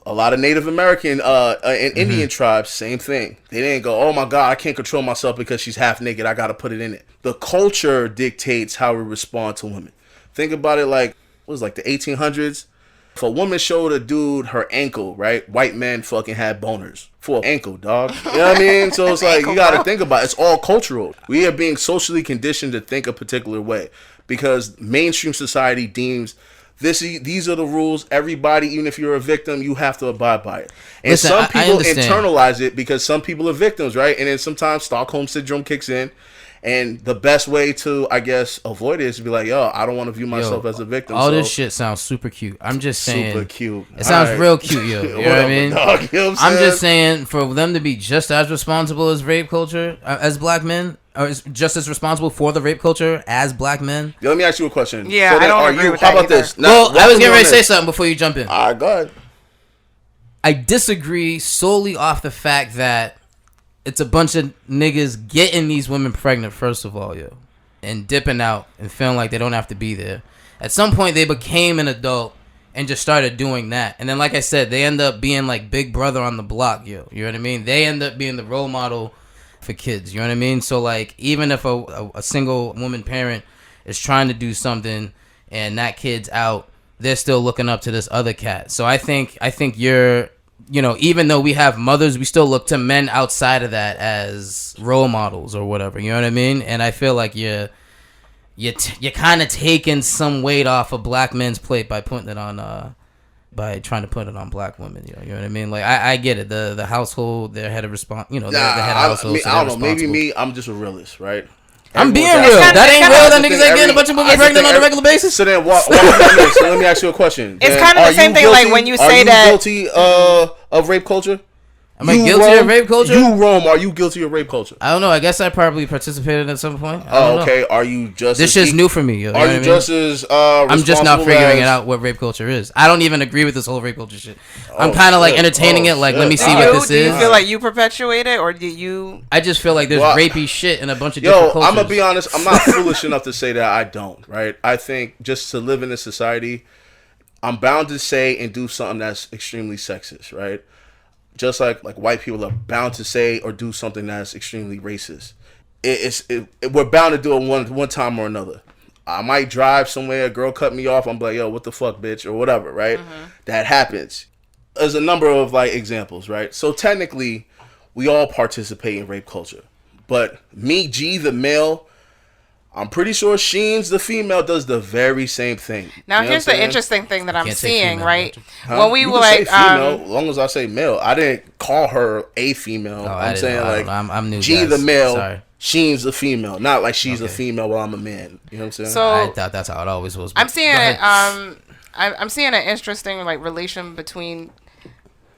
A lot of Native American and Indian tribes, same thing. They didn't go, oh my God, I can't control myself because she's half naked. I got to put it in it. The culture dictates how we respond to women. Think about it like, what was it, like the 1800s? If a woman showed a dude her ankle, right? White men fucking had boners for an ankle, dog. You know what I mean? So it's like, you got to think about it. It's all cultural. We are being socially conditioned to think a particular way because mainstream society deems these are the rules. Everybody, even if you're a victim, you have to abide by it. And listen, some people internalize it because some people are victims, right? And then sometimes Stockholm Syndrome kicks in. And the best way to, I guess, avoid it is to be like, yo, I don't want to view myself as a victim. All this shit sounds super cute. I'm just saying. Super cute. It sounds real cute, yo. You know what I mean? Dog, you know what I'm just saying, for them to be just as responsible as rape culture, as black men, or just as responsible for the rape culture as black men. Yo, let me ask you a question. Yeah, so I don't agree with that. How about this? Now, well, I was getting ready to say something before you jump in. All right, go ahead. I disagree solely off the fact that it's a bunch of niggas getting these women pregnant, first of all, yo, and dipping out and feeling like they don't have to be there. At some point, they became an adult and just started doing that. And then, like I said, they end up being like big brother on the block, yo. You know what I mean? They end up being the role model for kids. You know what I mean? So, like, even if a single woman parent is trying to do something and that kid's out, they're still looking up to this other cat. So I think you're... You know, even though we have mothers, we still look to men outside of that as role models or whatever. You know what I mean? And I feel like you're kind of taking some weight off of black men's plate by putting it on, by trying to put it on black women. You know what I mean? Like I get it. The household, they're head of response. You know, they're the head of household. I don't know. Maybe me. I'm just a realist, right? I'm being real. That ain't real. That niggas ain't getting a bunch of women pregnant on a regular basis. So then, so let me ask you a question. It's kind of the same thing. Like when you say that. Are you guilty of rape culture? Am I guilty of rape culture? You, Rome, are you guilty of rape culture? I don't know. I guess I probably participated at some point. Okay. Are you just... This shit's new for me. You know are you just as I'm just now figuring it out what rape culture is. I don't even agree with this whole rape culture shit. I'm kind of like entertaining it. Like, let me see what this is. Do you feel like you perpetuate it, or do you... I just feel like there's rapey shit in a bunch of different cultures. I'm going to be honest. I'm not foolish enough to say that I don't, right? I think just to live in this society, I'm bound to say and do something that's extremely sexist, right? Just like white people are bound to say or do something that's extremely racist. We're bound to do it one time or another. I might drive somewhere, a girl cut me off, I'm like, yo, what the fuck, bitch, or whatever, right? That happens. There's a number of like examples, right? So technically, we all participate in rape culture. But me, G, the male, I'm pretty sure Sheens, the female, does the very same thing. Now, here's the interesting thing that I'm seeing, right? When we were like, female, as long as I say male, I didn't call her a female. I'm saying like, I'm new. G, guys. the male, Sorry. Sheen's a female, not like she's a female while I'm a man. You know what I'm saying? So I thought that's how it always was. I'm seeing I'm seeing an interesting like relation between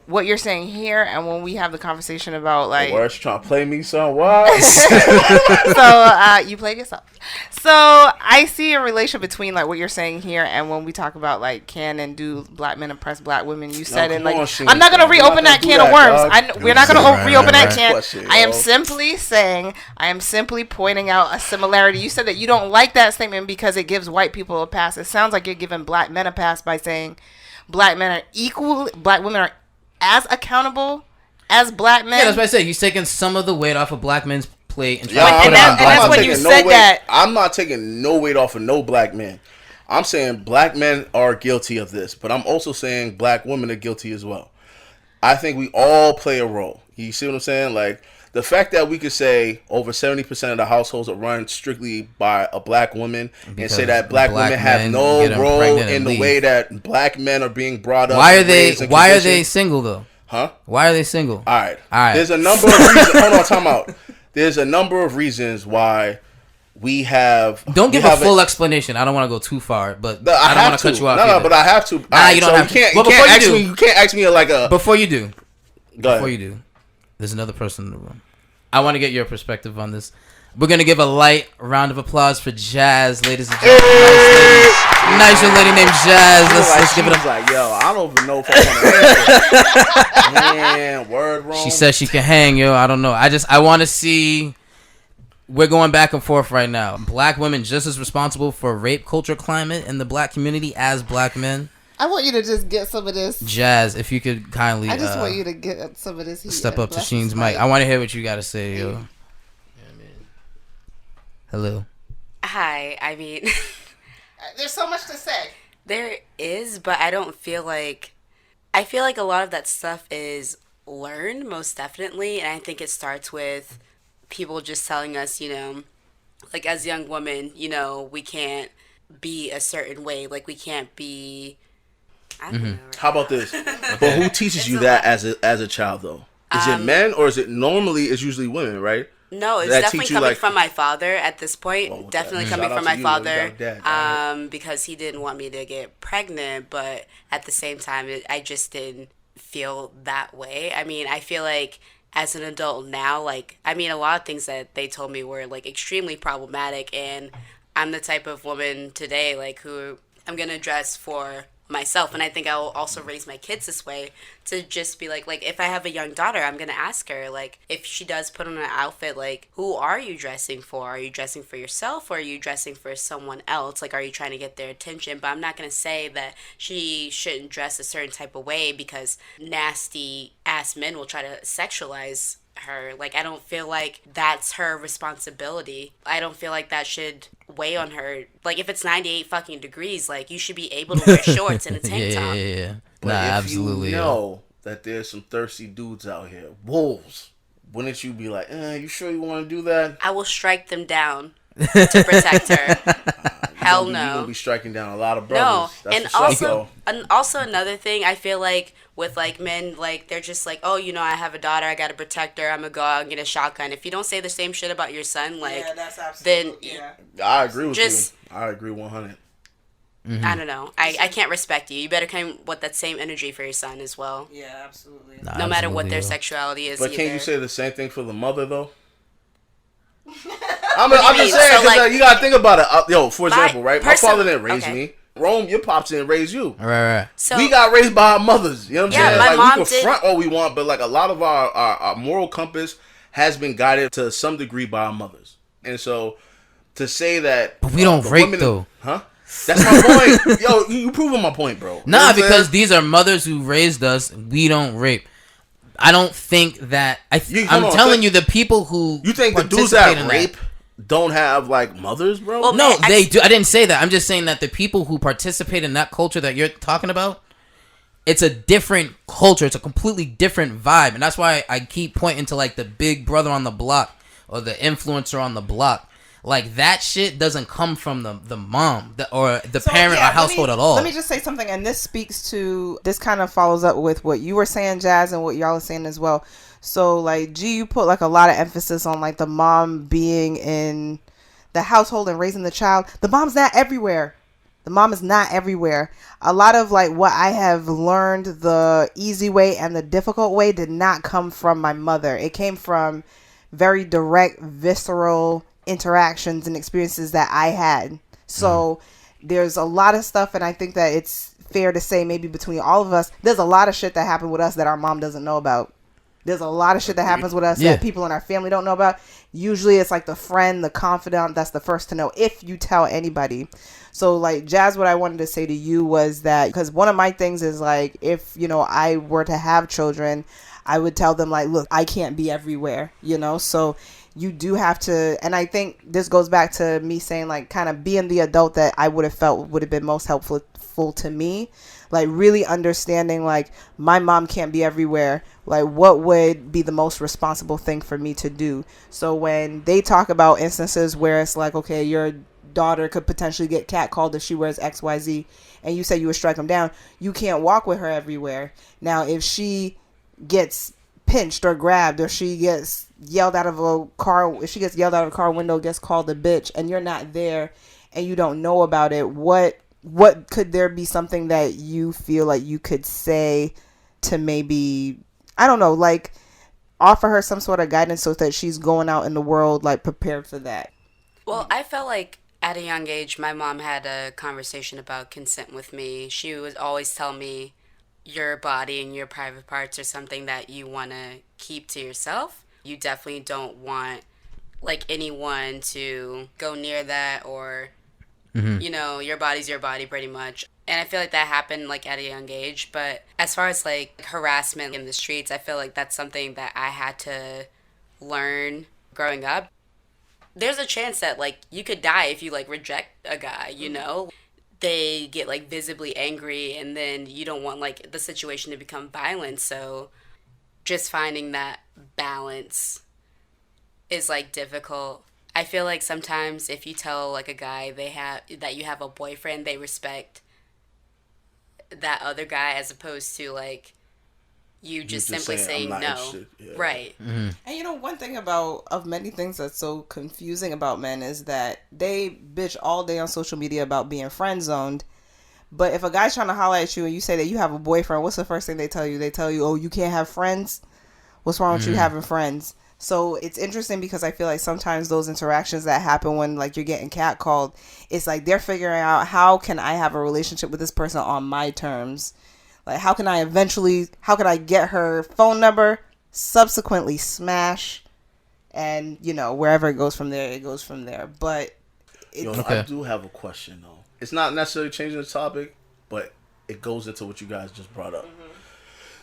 what you're saying here and when we have the conversation about like Where's trying to play me some what? So you played yourself. So I see a relation between like what you're saying here and when we talk about like can and do black men oppress black women. You said it like I'm not gonna reopen that can of worms. We're not gonna reopen that can. I am simply saying I am simply pointing out a similarity. You said that you don't like that statement because it gives white people a pass. It sounds like you're giving black men a pass by saying black men are equal. Black women are as accountable as black men. Yeah, that's what I said. He's taking some of the weight off of black men's plate and trying to put it on black men. And that's when you said that. I'm not taking no weight off of no black men. I'm saying black men are guilty of this, but I'm also saying black women are guilty as well. I think we all play a role. You see what I'm saying? Like, the fact that we could say over 70% of the households are run strictly by a black woman and say that black women have no role in the way that black men are being brought up. Why are they single though? Huh? Why are they single? All right. There's a number of reasons. Hold on, time out. There's a number of reasons why we have. Don't give a full explanation. I don't want to go too far, but I don't want to cut you off. No, but I have to. You don't have to. You can't ask me like a. Before you do. Go ahead. Before you do. There's another person in the room. I want to get your perspective on this. We're going to give a light round of applause for Jazz, ladies and gentlemen. Nice young lady named Jazz. Let's give it a... like, yo, I don't even know if I want to answer. Man, word wrong. She says she can hang, yo. I don't know. I want to see... We're going back and forth right now. Black women just as responsible for rape culture climate in the black community as black men. I want you to just get some of this. Jazz, if you could kindly... I just want you to get some of this heat. Step up to Sheen's mic. I want to hear what you got to say, yo. Yeah, hello. Hi. I mean... There's so much to say. There is, but I don't feel like... I feel like a lot of that stuff is learned, most definitely. And I think it starts with people just telling us, you know, like as young women, you know, we can't be a certain way. Like we can't be... I don't know. Right. How about this? But who teaches you that as a child though? Is it men or is it normally it's usually women, right? No, it's definitely coming from my father at this point. Definitely coming from my father, because he didn't want me to get pregnant, but at the same time, I just didn't feel that way. I mean, I feel like as an adult now, like, I mean, a lot of things that they told me were like extremely problematic, and I'm the type of woman today, like, who I'm gonna dress for myself, and I think I will also raise my kids this way to just be like if I have a young daughter, I'm gonna ask her, like, if she does put on an outfit, like, who are you dressing for? Are you dressing for yourself or are you dressing for someone else? Like, are you trying to get their attention? But I'm not gonna say that she shouldn't dress a certain type of way because nasty ass men will try to sexualize her. Like, I don't feel like that's her responsibility. I don't feel like that should weigh on her. Like, if it's 98 fucking degrees, like, you should be able to wear shorts and a tank top. Yeah. But if absolutely. You know that there's some thirsty dudes out here, wolves, wouldn't you be like, you sure you want to do that? I will strike them down to protect her. Hell no. You're going to be striking down a lot of brothers. No, that's and also another thing, I feel like with like men, like they're just like, oh, you know, I have a daughter, I gotta protect her, I'm gonna go out and get a shotgun. If you don't say the same shit about your son, like, that's absolutely, then I agree with you. I agree 100. Mm-hmm. I don't know. I can't respect you. You better come with that same energy for your son as well. Yeah, absolutely. No matter what their sexuality is. But can't you say the same thing for the mother though? I'm just saying, so like, you gotta think about it. Yo, for example, right? My father didn't raise me. Rome, your pops didn't raise you. Right. So, we got raised by our mothers. You know what I'm saying? Like, we can front all we want, but like a lot of our moral compass has been guided to some degree by our mothers. And so to say that, but we don't rape though, huh? That's my point. Yo, you proving my point, bro. Nah, because these are mothers who raised us. We don't rape. I don't think that. I'm telling you, the people who you think the dudes that rape don't have like mothers, bro? Well, no, they do. I didn't say that. I'm just saying that the people who participate in that culture that you're talking about, it's a different culture. It's a completely different vibe, and that's why I keep pointing to like the big brother on the block or the influencer on the block. like that shit doesn't come from the mom or the parent or household at all. Let me just say something, and this kind of follows up with what you were saying, Jazz, and what y'all are saying as well. So like, G, you put like a lot of emphasis on like the mom being in the household and raising the child. The mom's not everywhere. The mom is not everywhere. A lot of like what I have learned the easy way and the difficult way did not come from my mother. It came from very direct, visceral interactions and experiences that I had. So there's a lot of stuff, and I think that it's fair to say maybe between all of us, there's a lot of shit that happened with us that our mom doesn't know about. There's a lot of shit that happens with us that people in our family don't know about. Usually it's like the friend, the confidant that's the first to know if you tell anybody. So like, Jazz, what I wanted to say to you was that, because one of my things is like, if, you know, I were to have children, I would tell them like, look, I can't be everywhere, you know? So you do have to, and I think this goes back to me saying like, kind of being the adult that I would have felt would have been most helpful to me. Like really understanding like, my mom can't be everywhere. Like what would be the most responsible thing for me to do? So when they talk about instances where it's like, okay, your daughter could potentially get catcalled if she wears XYZ, and you say you would strike them down, you can't walk with her everywhere. Now, if she gets pinched or grabbed, or she gets yelled out of a car, if she gets yelled out of a car window, gets called a bitch, and you're not there and you don't know about it, what could there be something that you feel like you could say to maybe, I don't know, like offer her some sort of guidance so that she's going out in the world like prepared for that? Well, I felt like at a young age, my mom had a conversation about consent with me. She would always tell me, your body and your private parts are something that you want to keep to yourself. You definitely don't want like anyone to go near that, or you know, your body's your body pretty much. And I feel like that happened like at a young age. But as far as like harassment in the streets, I feel like that's something that I had to learn growing up. There's a chance that like you could die if you like reject a guy, you know? They get like visibly angry, and then you don't want like the situation to become violent. So just finding that balance is like difficult. I feel like sometimes if you tell like a guy that you have a boyfriend, they respect that other guy as opposed to like you just simply saying no. Yeah. Right. Mm-hmm. And you know, one thing of many things that's so confusing about men is that they bitch all day on social media about being friend zoned. But if a guy's trying to holler at you and you say that you have a boyfriend, what's the first thing they tell you? They tell you, oh, you can't have friends? What's wrong with you having friends? So it's interesting because I feel like sometimes those interactions that happen when like you're getting catcalled, it's like they're figuring out, how can I have a relationship with this person on my terms? Like, how can I get her phone number, subsequently smash, and, you know, wherever it goes from there, it goes from there. But I do have a question, though. It's not necessarily changing the topic, but it goes into what you guys just brought up. Mm-hmm.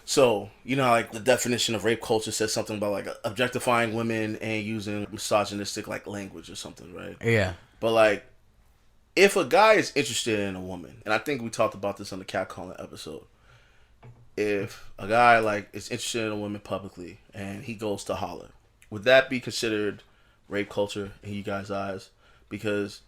So, you know, like the definition of rape culture says something about like objectifying women and using misogynistic like language or something, right? Yeah. But like, if a guy is interested in a woman, and I think we talked about this on the catcalling episode, if a guy like is interested in a woman publicly and he goes to holler, would that be considered rape culture in you guys' eyes? Because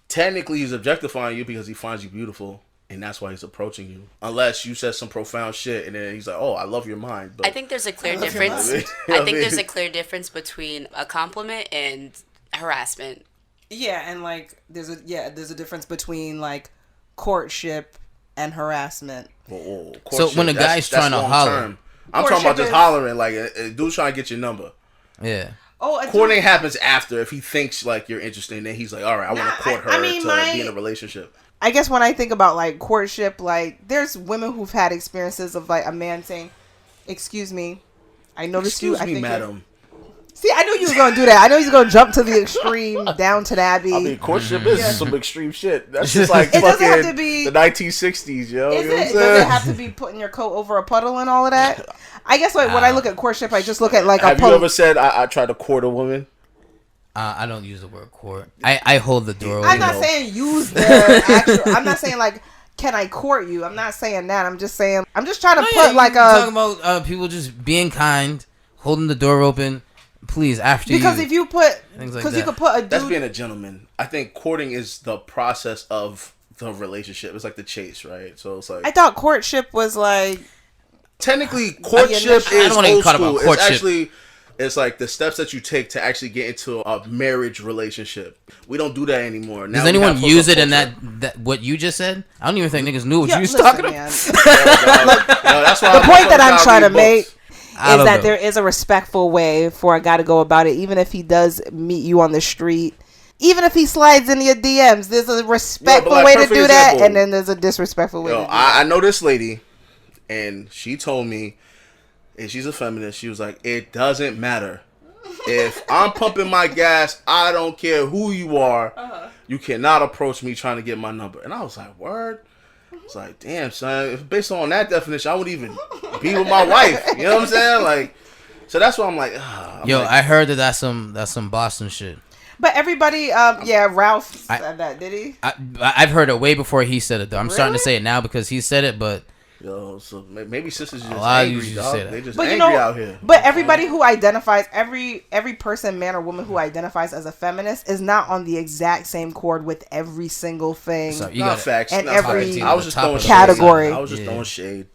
technically he's objectifying you because he finds you beautiful, and that's why he's approaching you. Unless you said some profound shit and then he's like, oh, I love your mind. But I think there's a clear difference. I think there's a clear difference between a compliment and harassment. Yeah, and like there's a difference between like courtship and harassment. Whoa. So when a guy's trying to holler, I'm talking about just hollering, like a dude trying to get your number. Yeah. Courting happens after, if he thinks like you're interested, and then he's like, all right, I want to court her to be in a relationship. I guess when I think about like courtship, like there's women who've had experiences of like a man saying, "Excuse me, I noticed you." Excuse me, madam. See, I knew you was gonna do that. I know you was gonna jump to the extreme, down to Abbey. I mean, courtship is some extreme shit. That's just like fucking the 1960s, yo. Is it? Does it have to be putting your coat over a puddle and all of that? I guess like when I look at courtship, I just look at like Have you ever said I tried to court a woman? I don't use the word court. I hold the door open. I'm not saying use the actual. I'm not saying like, can I court you? I'm not saying that. I'm just saying, I'm just trying to put like a. Talking about people just being kind, holding the door open, Please, after because if you put because you could put a dude. That's being a gentleman. I think courting is the process of the relationship. It's like the chase, right? So it's like I thought courtship was like technically courtship is old school. It's actually it's like the steps that you take to actually get into a marriage relationship. We don't do that anymore. Now does anyone use it in that what you just said? I don't even think niggas knew what you was talking about. That's why the point that I'm trying to make is that know. there is a respectful way for a guy to go about it, even if he does meet you on the street. Even if he slides in your DMs, there's a respectful way to do that, and then there's a disrespectful way to do that. I know this lady, and she told me, and she's a feminist, she was like, it doesn't matter. If I'm pumping my gas, I don't care who you are. You cannot approach me trying to get my number. And I was like, word? I was like, damn, son, if based on that definition, I wouldn't even be with my wife. You know what I'm saying? Like, so that's why I'm like, I heard that's some Boston shit. But everybody, Ralph said that, did he? I've heard it way before he said it, though. I'm starting to say it now because he said it, but... Yo, so maybe sisters are just angry, dog. They just angry out here. But everybody who identifies, every person, man or woman who identifies as a feminist is not on the exact same chord with every single thing. So facts. And every I was just throwing category. I was just throwing shade.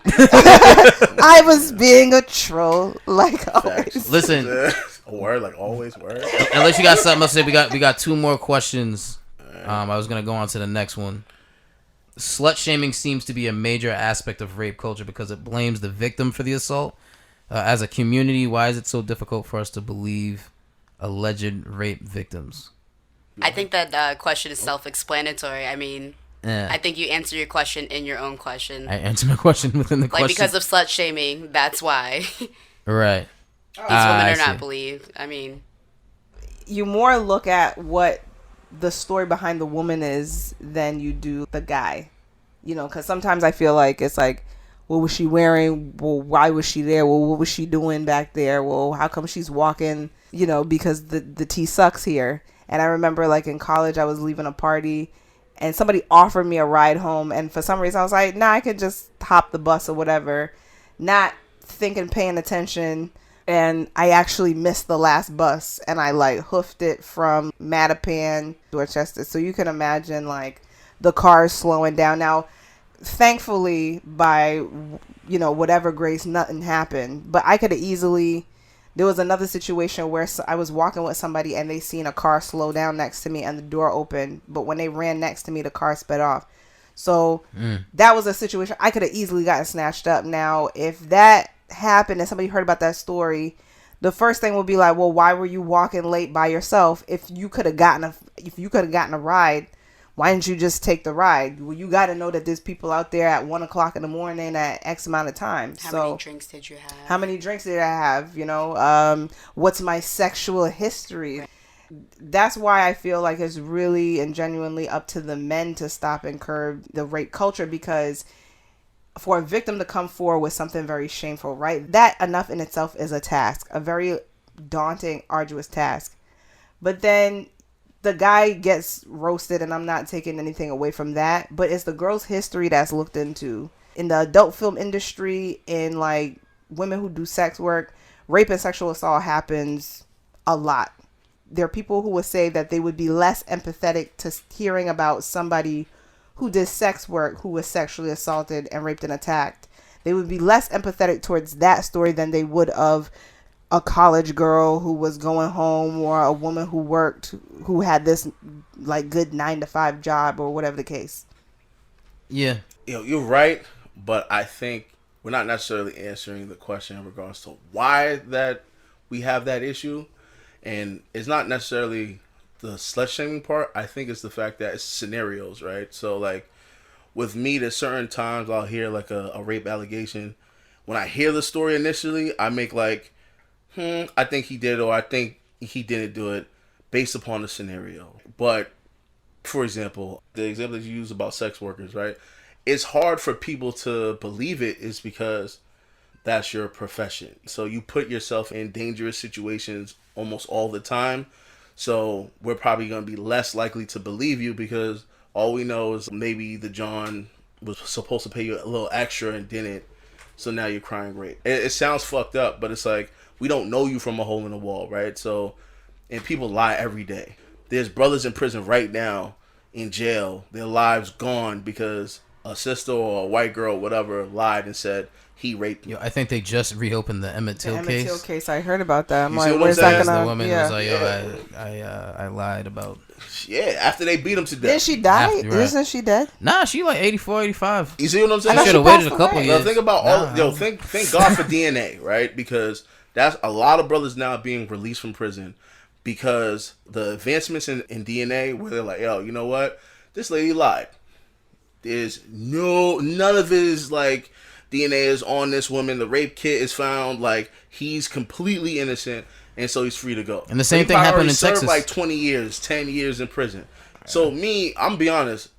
I was being a troll, like always. Listen, a word like always. Word. Unless you got something else to say, we got two more questions. I was gonna go on to the next one. Slut shaming seems to be a major aspect of rape culture because it blames the victim for the assault. As a community, why is it so difficult for us to believe alleged rape victims? I think that question is self-explanatory. I mean, I think you answer your question in your own question. I answer my question within the question. Like, because of slut shaming, that's why. Right. These women are not believed. I mean, you more look at what the story behind the woman is than you do the guy, because sometimes I feel like it's like, what was she wearing? Well, why was she there? Well, what was she doing back there? Well, how come she's walking? Because the tea sucks here. And I remember, like, in college, I was leaving a party and somebody offered me a ride home, and for some reason I was like, nah, I could just hop the bus or whatever, not thinking, paying attention. And I actually missed the last bus, and I like hoofed it from Mattapan to Dorchester. So you can imagine like the cars slowing down. Now, thankfully, by whatever grace, nothing happened. But I could have easily. There was another situation where I was walking with somebody and they seen a car slow down next to me and the door opened. But when they ran next to me, the car sped off. So that was a situation I could have easily gotten snatched up. Now, if that happened and somebody heard about that story, the first thing will be like, well, why were you walking late by yourself? If you could have gotten a ride, why didn't you just take the ride? Well, you got to know that there's people out there at 1:00 in the morning at X amount of time. How many drinks did you have? How many drinks did I have? What's my sexual history? That's why I feel like it's really and genuinely up to the men to stop and curb the rape culture, because for a victim to come forward with something very shameful, right? That enough in itself is a task, a very daunting, arduous task. But then the guy gets roasted, and I'm not taking anything away from that, but it's the girl's history that's looked into. In the adult film industry, in like women who do sex work, rape and sexual assault happens a lot. There are people who would say that they would be less empathetic to hearing about somebody who did sex work, who was sexually assaulted and raped and attacked. They would be less empathetic towards that story than they would of a college girl who was going home, or a woman who worked, who had this like good 9-to-5 job, or whatever the case. Yeah. You're right, but I think we're not necessarily answering the question in regards to why that we have that issue. And it's not necessarily the slut shaming part. I think it's the fact that it's scenarios, right? So like with me, there's certain times I'll hear like a rape allegation. When I hear the story initially, I make like, I think he did, or I think he didn't do it, based upon the scenario. But for example, the example that you use about sex workers, right? It's hard for people to believe it is because that's your profession. So you put yourself in dangerous situations almost all the time. So we're probably going to be less likely to believe you because all we know is maybe the John was supposed to pay you a little extra and didn't. so now you're crying rape. It sounds fucked up, but it's like, we don't know you from a hole in the wall, right? So, and people lie every day. There's brothers in prison right now, in jail, their lives gone because a sister or a white girl, whatever, lied and said he raped me. Yo, I think they just reopened the Emmett Till case. Emmett Till case, I heard about that. I'm like, where's that gonna? The woman was like, yo, I lied about. Yeah, after they beat him to death. Didn't she die? Isn't she dead? Nah, she like 84, 85. You see what I'm saying? I should have waited a couple years. Think about thank God for DNA, right? Because that's a lot of brothers now being released from prison because the advancements in DNA where they're like, yo, you know what? This lady lied. There's none of it is like DNA is on this woman. The rape kit is found. Like, he's completely innocent, and so he's free to go. And the same thing happened in Texas. Like 20 years, 10 years in prison. So I'm be honest.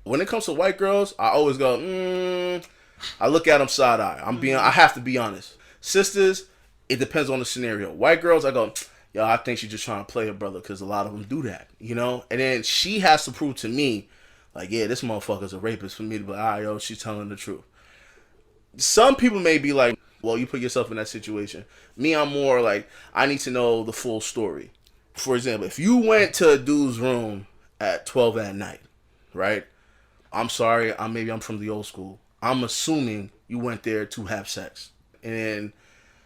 When it comes to white girls, I always go, I look at them side eye. I have to be honest. Sisters, it depends on the scenario. White girls, I go, yo, I think she's just trying to play her brother because a lot of them do that, you know? And then she has to prove to me, like, yeah, this motherfucker's a rapist for me to be like, yo, she's telling the truth. Some people may be like, well, you put yourself in that situation. Me, I'm more like, I need to know the full story. For example, if you went to a dude's room at 12 at night, right? I'm sorry, I'm from the old school. I'm assuming you went there to have sex. And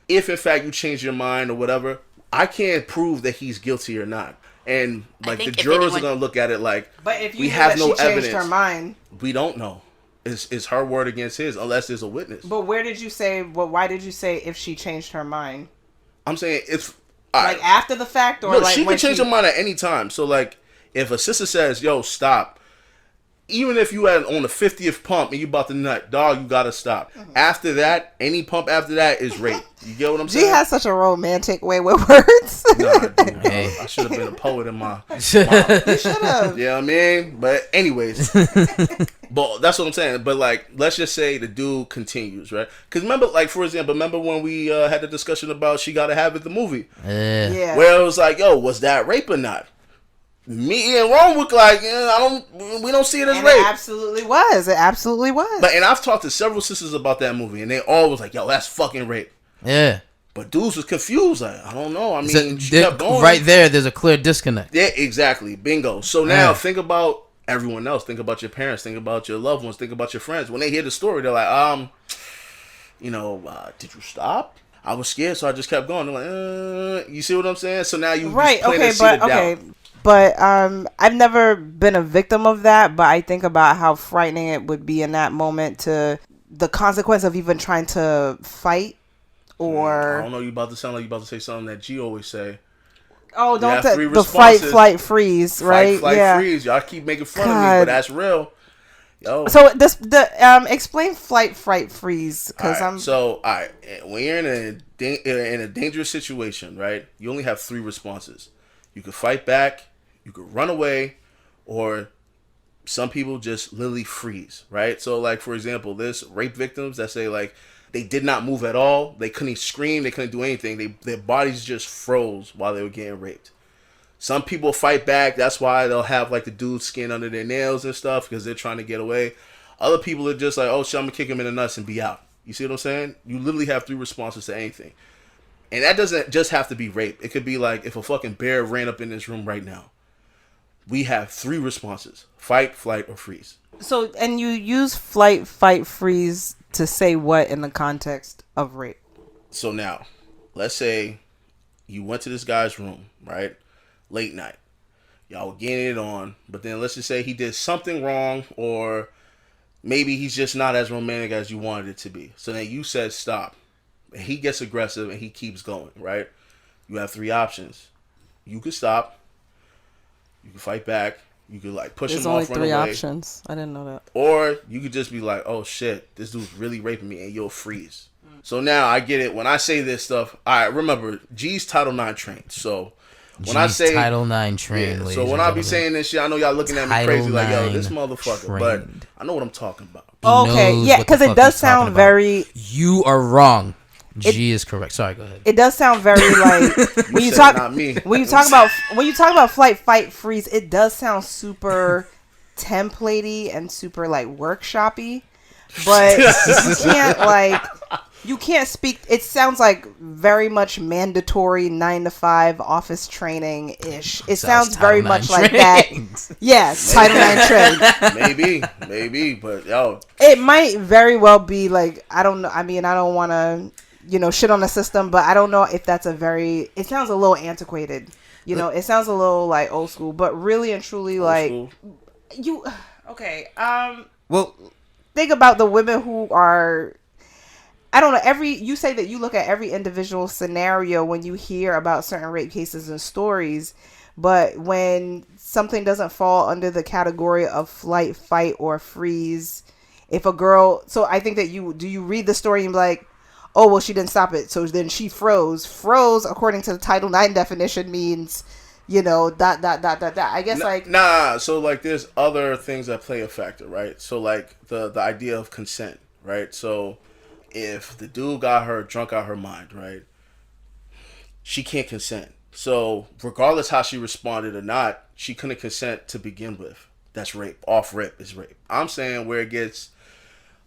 if, in fact, you change your mind or whatever, I can't prove that he's guilty or not. And like the jurors are gonna look at it like, but if you we have no evidence. Changed her mind, we don't know. It's her word against his, unless there's a witness. But where did you say? Why did you say if she changed her mind? I'm saying if like after the fact, or like she can change her mind at any time. So like, if a sister says, "Yo, stop," even if you had on the 50th pump and you about to nut, dog, you gotta stop. Mm-hmm. After that, any pump after that is rape. You get what I'm saying? She has such a romantic way with words. Nah, dude, hey. I should have been a poet in my. You should have. Yeah, I mean, but anyways, but that's what I'm saying. But like, let's just say the dude continues, right? Because remember, like for example, when we had the discussion about She Gotta Have It, the movie, yeah, where it was like, yo, was that rape or not? Me and Rome look like, we don't see it as rape. It absolutely was. But and I've talked to several sisters about that movie, and they all was like, yo, that's fucking rape. Yeah. But dudes was confused. Like, I don't know. I mean, she kept going. Right there's a clear disconnect. Yeah, exactly. Bingo. So now think about everyone else. Think about your parents. Think about your loved ones. Think about your friends. When they hear the story, they're like, did you stop? I was scared, so I just kept going. They're like, you see what I'm saying? So now you right. But I've never been a victim of that, but I think about how frightening it would be in that moment to the consequence of even trying to fight or... I don't know, you about to sound like you about to say something that G always say. Oh, don't the fight, flight, freeze, right? Fight, flight, freeze. Y'all keep making fun of me, but that's real. Yo. So explain flight, fright, freeze, because when you're in a dangerous situation, right? You only have 3 responses. You could fight back, you could run away, or some people just literally freeze, right? So like for example, there's rape victims that say like they did not move at all, they couldn't scream, they couldn't do anything, their bodies just froze while they were getting raped. Some people fight back. That's why they'll have like the dude's skin under their nails and stuff because they're trying to get away. Other people are just like, oh shit, I'm gonna kick him in the nuts and be out. You see what I'm saying? You literally have 3 responses to anything. And that doesn't just have to be rape. It could be like if a fucking bear ran up in this room right now. We have 3 responses: fight, flight, or freeze. So, and you use flight, fight, freeze to say what in the context of rape? So now, let's say you went to this guy's room, right? Late night. Y'all were getting it on, but then let's just say he did something wrong, or maybe he's just not as romantic as you wanted it to be. So then you said stop. And he gets aggressive and he keeps going, right? You have 3 options. You could stop. You could fight back. You could like push him off, run away. There's only 3 options. I didn't know that. Or you could just be like, oh shit, this dude's really raping me, and you'll freeze. So now I get it. When I say this stuff, I remember G's Title IX trained. So when I say Title IX trained, so when I be saying this shit, I know y'all looking at me crazy like, yo, this motherfucker. Trained. But I know what I'm talking about. Okay, yeah, because it does sound very... You are wrong. G is correct. Sorry, go ahead. It does sound very like when you talk about flight, fight, freeze. It does sound super templatey and super like workshoppy, but you can't like You can't speak. It sounds like very much mandatory 9-to-5 office training ish. It sounds very much like that. Yeah, Title IX training. Maybe, but yo, it might very well be like, I don't know. I mean, I don't want to, shit on the system, but I don't know if that's it sounds a little antiquated. It sounds a little like old school, but really and truly okay. Well, think about the women who are. I don't know. You say that you look at every individual scenario when you hear about certain rape cases and stories, but when something doesn't fall under the category of flight, fight, or freeze, if a girl, so I think that you read the story and be like, oh, well, she didn't stop it, so then she froze. Froze, according to the Title IX definition, means, I guess so like there's other things that play a factor, right? So like the idea of consent, right? So if the dude got her drunk out her mind, right, she can't consent. So regardless how she responded or not, she couldn't consent to begin with. That's rape. Off rip is rape. I'm saying where it gets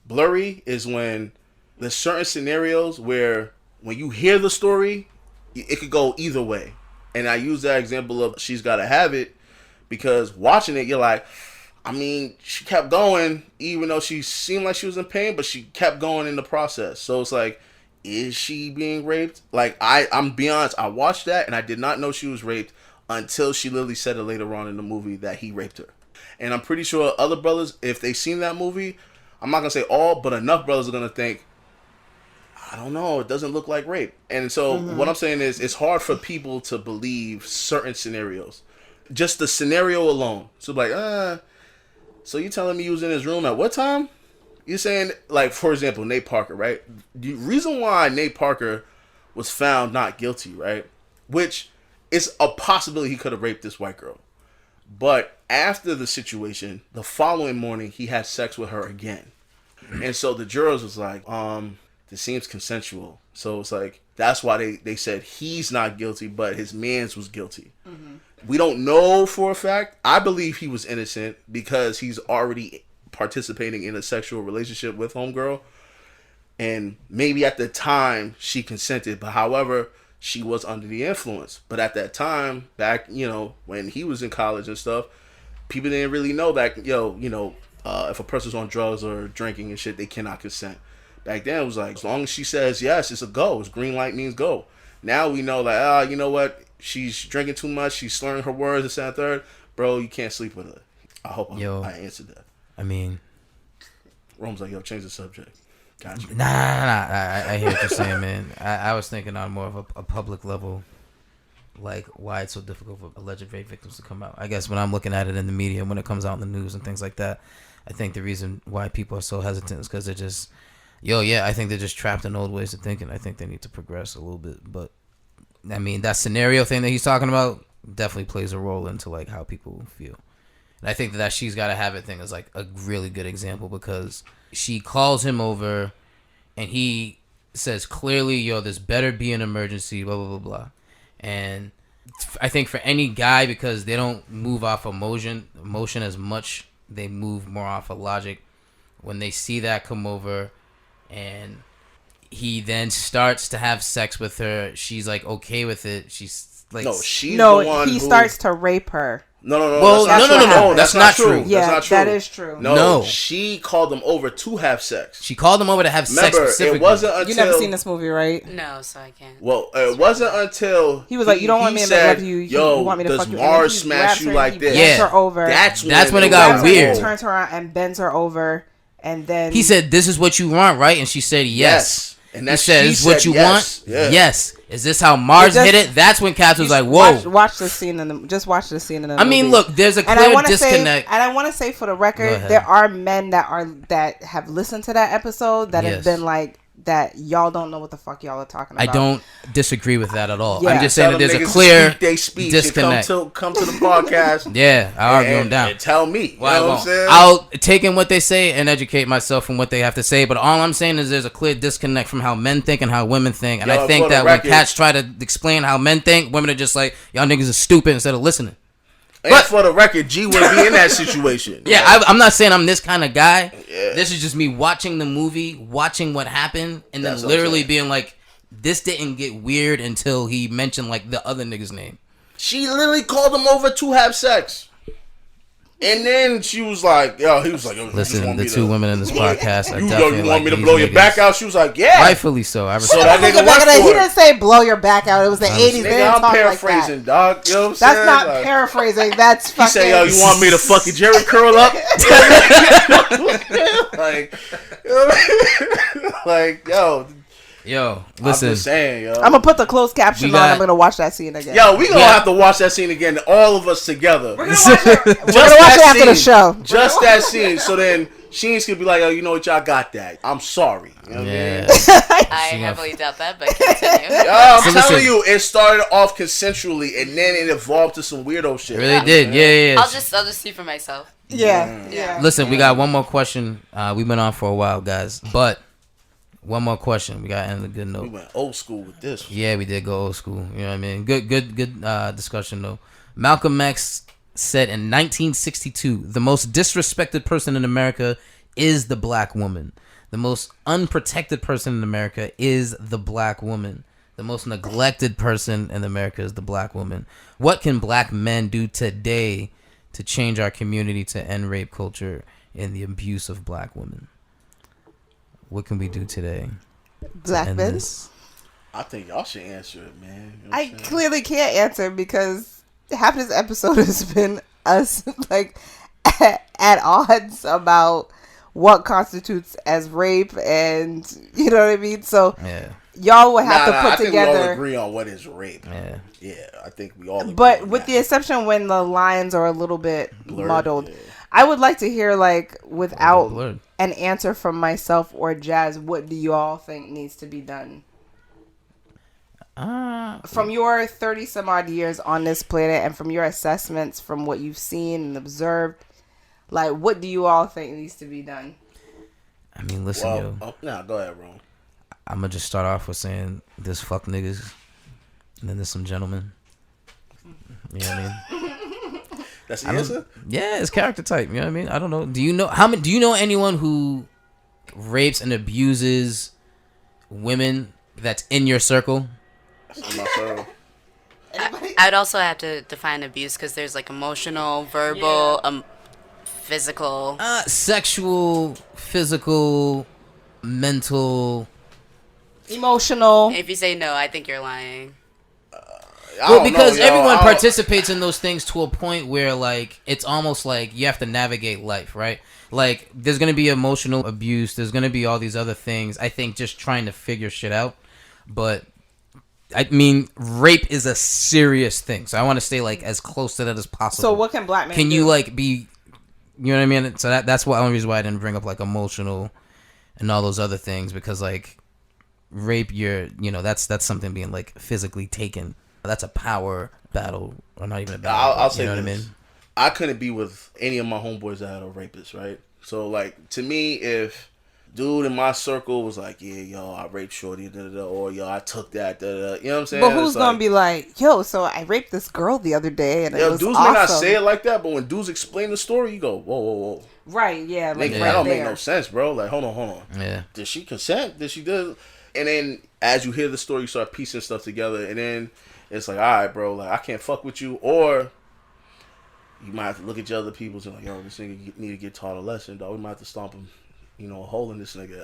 blurry is when there's certain scenarios where when you hear the story, it could go either way. And I use that example of She's Gotta Have It because watching it, you're like, I mean, she kept going even though she seemed like she was in pain, but she kept going in the process. So it's like, is she being raped? Like, I'm being honest, I watched that and I did not know she was raped until she literally said it later on in the movie that he raped her. And I'm pretty sure other brothers, if they seen that movie, I'm not going to say all, but enough brothers are going to think, I don't know, it doesn't look like rape. And so what I'm saying is it's hard for people to believe certain scenarios. Just the scenario alone. So like, so you telling me you was in his room at what time? You're saying, like, for example, Nate Parker, right? The reason why Nate Parker was found not guilty, right? Which is a possibility he could have raped this white girl. But after the situation, the following morning, he had sex with her again. And so the jurors was like, this seems consensual. So it's like, that's why they said he's not guilty, but his mans was guilty. Mm-hmm. We don't know for a fact. I believe he was innocent because he's already participating in a sexual relationship with homegirl. And maybe at the time she consented, but however, she was under the influence. But at that time, back, when he was in college and stuff, people didn't really know that, if a person's on drugs or drinking and shit, they cannot consent. Back then, it was like, as long as she says yes, it's a go. It's green light means go. Now we know, like, you know what? She's drinking too much. She's slurring her words, this, and third. Bro, you can't sleep with her. I hope I answered that. I mean, Rome's like, change the subject. Got you. Nah. I hear what you're saying, man. I was thinking on more of a public level, like why it's so difficult for alleged rape victims to come out. I guess when I'm looking at it in the media, when it comes out in the news and things like that, I think the reason why people are so hesitant is because they're just, I think they're just trapped in old ways of thinking. I think they need to progress a little bit. But, I mean, that scenario thing that he's talking about definitely plays a role into, like, how people feel. And I think that She's Gotta Have It thing is, like, a really good example because she calls him over and he says clearly, this better be an emergency, blah, blah, blah, blah. And I think for any guy, because they don't move off emotion as much, they move more off of logic. When they see that come over and he then starts to have sex with her, she's like okay with it. She's like, he starts to rape her. No. Well, no. That's not true. Yeah, that's not true. That is true. No, she called him over to have sex. She called him over to have sex specifically. It wasn't until... You never seen this movie, right? No, so I can't. Well, it wasn't until he was like, "You don't want me to love you. You want me to fuck you." Does Mars smash you like this? Yeah, her over. That's when it got weird. Turns her around and bends her over, and then he said, "This is what you want, right?" And she said, "Yes." And he said, "Is what you want?" Yeah. Yes. Is this how Mars hit it? That's when Caps was like, "Whoa!" Watch the scene in the. I mean, look, there's a clear disconnect. And I want to say, for the record, there are men that have listened to that episode that have been like, that y'all don't know what the fuck y'all are talking about. I don't disagree with that at all. Yeah. I'm just saying that there's a clear disconnect. Come to the podcast. Yeah, I'll argue them down. And tell me. Well, you know what I'm saying? I'll take in what they say and educate myself from what they have to say. But all I'm saying is there's a clear disconnect from how men think and how women think. And I think that when cats try to explain how men think, women are just like, y'all niggas are stupid instead of listening. And for the record, G would be in that situation. Yeah, I'm not saying I'm this kind of guy. Yeah. This is just me watching the movie, watching what happened, and then literally being like, this didn't get weird until he mentioned like the other nigga's name. She literally called him over to have sex. And then she was like, he was like, listen, the two women in this podcast are you want me to blow your back out? She was like, yeah. Rightfully so. I so that nigga went for it. He didn't say blow your back out. It was the 80s. Nigga, I'm paraphrasing, like dog. You know what I'm saying? That's not like, paraphrasing. That's fucking... He said, you want me to fucking Jerry curl up? Yo, listen. I'm just saying, yo. I'm gonna put the closed caption on. I'm gonna watch that scene again. Yo, we gonna have to watch that scene again, all of us together. We're gonna watch it after the show. Just that scene. So then Sheen's gonna be like, you know what, y'all got that. I'm sorry. You know what I mean? I heavily doubt that, but continue. I'm telling you, it started off consensually, and then it evolved to some weirdo shit. It really did. Yeah. I'll just see for myself. Yeah. Listen, we got one more question. We've been on for a while, guys, but. One more question. We got to end a good note. We went old school with this. Yeah, we did go old school. You know what I mean? Good discussion, though. Malcolm X said in 1962, the most disrespected person in America is the black woman. The most unprotected person in America is the black woman. The most neglected person in America is the black woman. What can black men do today to change our community to end rape culture and the abuse of black women? What can we do today? Black men? I think y'all should answer it, man. You know I clearly can't answer because half this episode has been us like at odds about what constitutes as rape, and you know what I mean. So y'all would have to put together. I think we all agree on what is rape. Yeah, I think we all. Agree but with the exception when the lines are a little bit muddled. Yeah. I would like to hear, like, without an answer from myself or Jazz, what do you all think needs to be done? From your 30-some-odd years on this planet and from your assessments from what you've seen and observed, like, what do you all think needs to be done? I mean, listen, go ahead, Ron. I'm going to just start off with saying there's fuck niggas and then there's some gentlemen. You know what I mean? That's the answer? Yeah, it's character type. You know what I mean? I don't know. Do you know anyone who rapes and abuses women that's in your circle? That's in my circle. I'd also have to define abuse because there's like emotional, verbal, physical. Sexual, physical, mental. Emotional. If you say no, I think you're lying. Well, because everyone participates in those things to a point where, like, it's almost like you have to navigate life, right? Like, there's going to be emotional abuse. There's going to be all these other things. I think just trying to figure shit out. But, I mean, rape is a serious thing. So I want to stay, like, as close to that as possible. So what can black men do? Can you, like, be... You know what I mean? So that's the only reason why I didn't bring up, like, emotional and all those other things. Because, like, rape, that's something being, like, physically taken. That's a power battle, or not even a battle. I'll say you know this. What I mean? I couldn't be with any of my homeboys that had a rapist, right? So, like, to me, if dude in my circle was like, yeah, yo, I raped shorty, or yo, I took that, you know what I'm saying? But who's gonna be like, yo, so I raped this girl the other day, and it was dudes awesome. may not say it like that, but when dudes explain the story, you go, whoa. Right, yeah. Like, that don't make no sense, bro. Like, hold on. Yeah. Did she consent? Did she do? And then, as you hear the story, you start piecing stuff together, and then it's like, all right, bro, like, I can't fuck with you. Or you might have to look at your other people and like, yo, this nigga need to get taught a lesson, dog. We might have to stomp him, a hole in this nigga.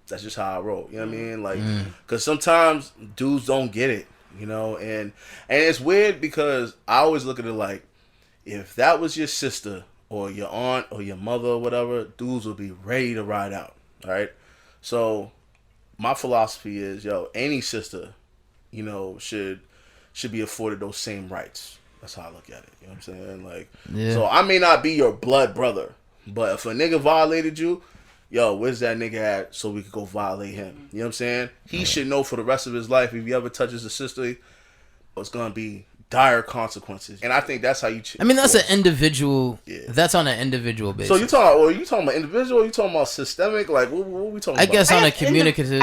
That's just how I roll. You know what I mean? Like, because sometimes dudes don't get it, and it's weird because I always look at it like, if that was your sister or your aunt or your mother or whatever, dudes would be ready to ride out, all right? So my philosophy is, any sister, should be afforded those same rights. That's how I look at it. You know what I'm saying? Like, so I may not be your blood brother, but if a nigga violated you, where's that nigga at so we could go violate him? You know what I'm saying? He should know for the rest of his life, if he ever touches a sister, it's going to be dire consequences. And I think that's how you... that's an individual... Yeah. That's on an individual basis. So you talking about individual? You talking about systemic? Like, what we talking about? I guess on a communicative...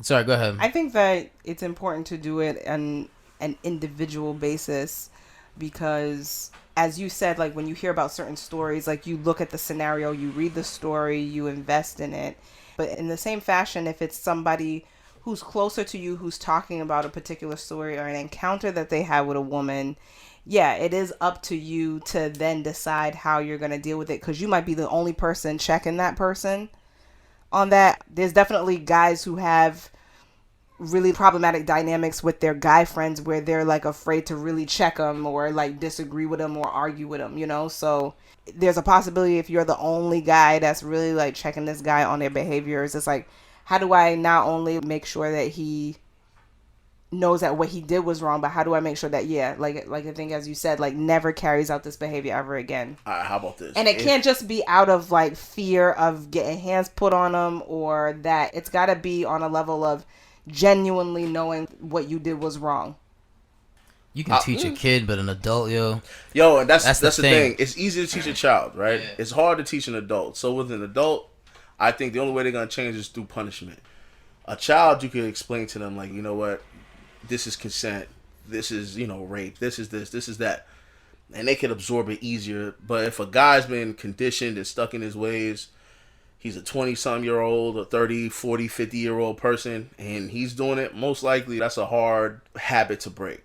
Sorry, go ahead. I think that it's important to do it in an individual basis, because as you said, like when you hear about certain stories, like you look at the scenario, you read the story, you invest in it. But in the same fashion, if it's somebody who's closer to you, who's talking about a particular story or an encounter that they had with a woman, yeah, it is up to you to then decide how you're going to deal with it, because you might be the only person checking that person on that. There's definitely guys who have really problematic dynamics with their guy friends where they're like afraid to really check them or like disagree with them or argue with them, you know? So there's a possibility if you're the only guy that's really like checking this guy on their behaviors, it's like, how do I not only make sure that he knows that what he did was wrong, but how do I make sure that, yeah, like I think as you said, like never carries out this behavior ever again. How about this? And it can't just be out of like fear of getting hands put on them or that. It's got to be on a level of genuinely knowing what you did was wrong. You can teach a kid, but an adult, and that's the thing. It's easy to teach a child, right? Yeah. It's hard to teach an adult. So with an adult, I think the only way they're gonna change is through punishment. A child, you can explain to them like, you know what, this is consent, this is, rape, this is that, and they can absorb it easier. But if a guy's been conditioned and stuck in his ways, he's a 20-some-year-old, a 30, 40, 50-year-old person, and he's doing it, most likely that's a hard habit to break.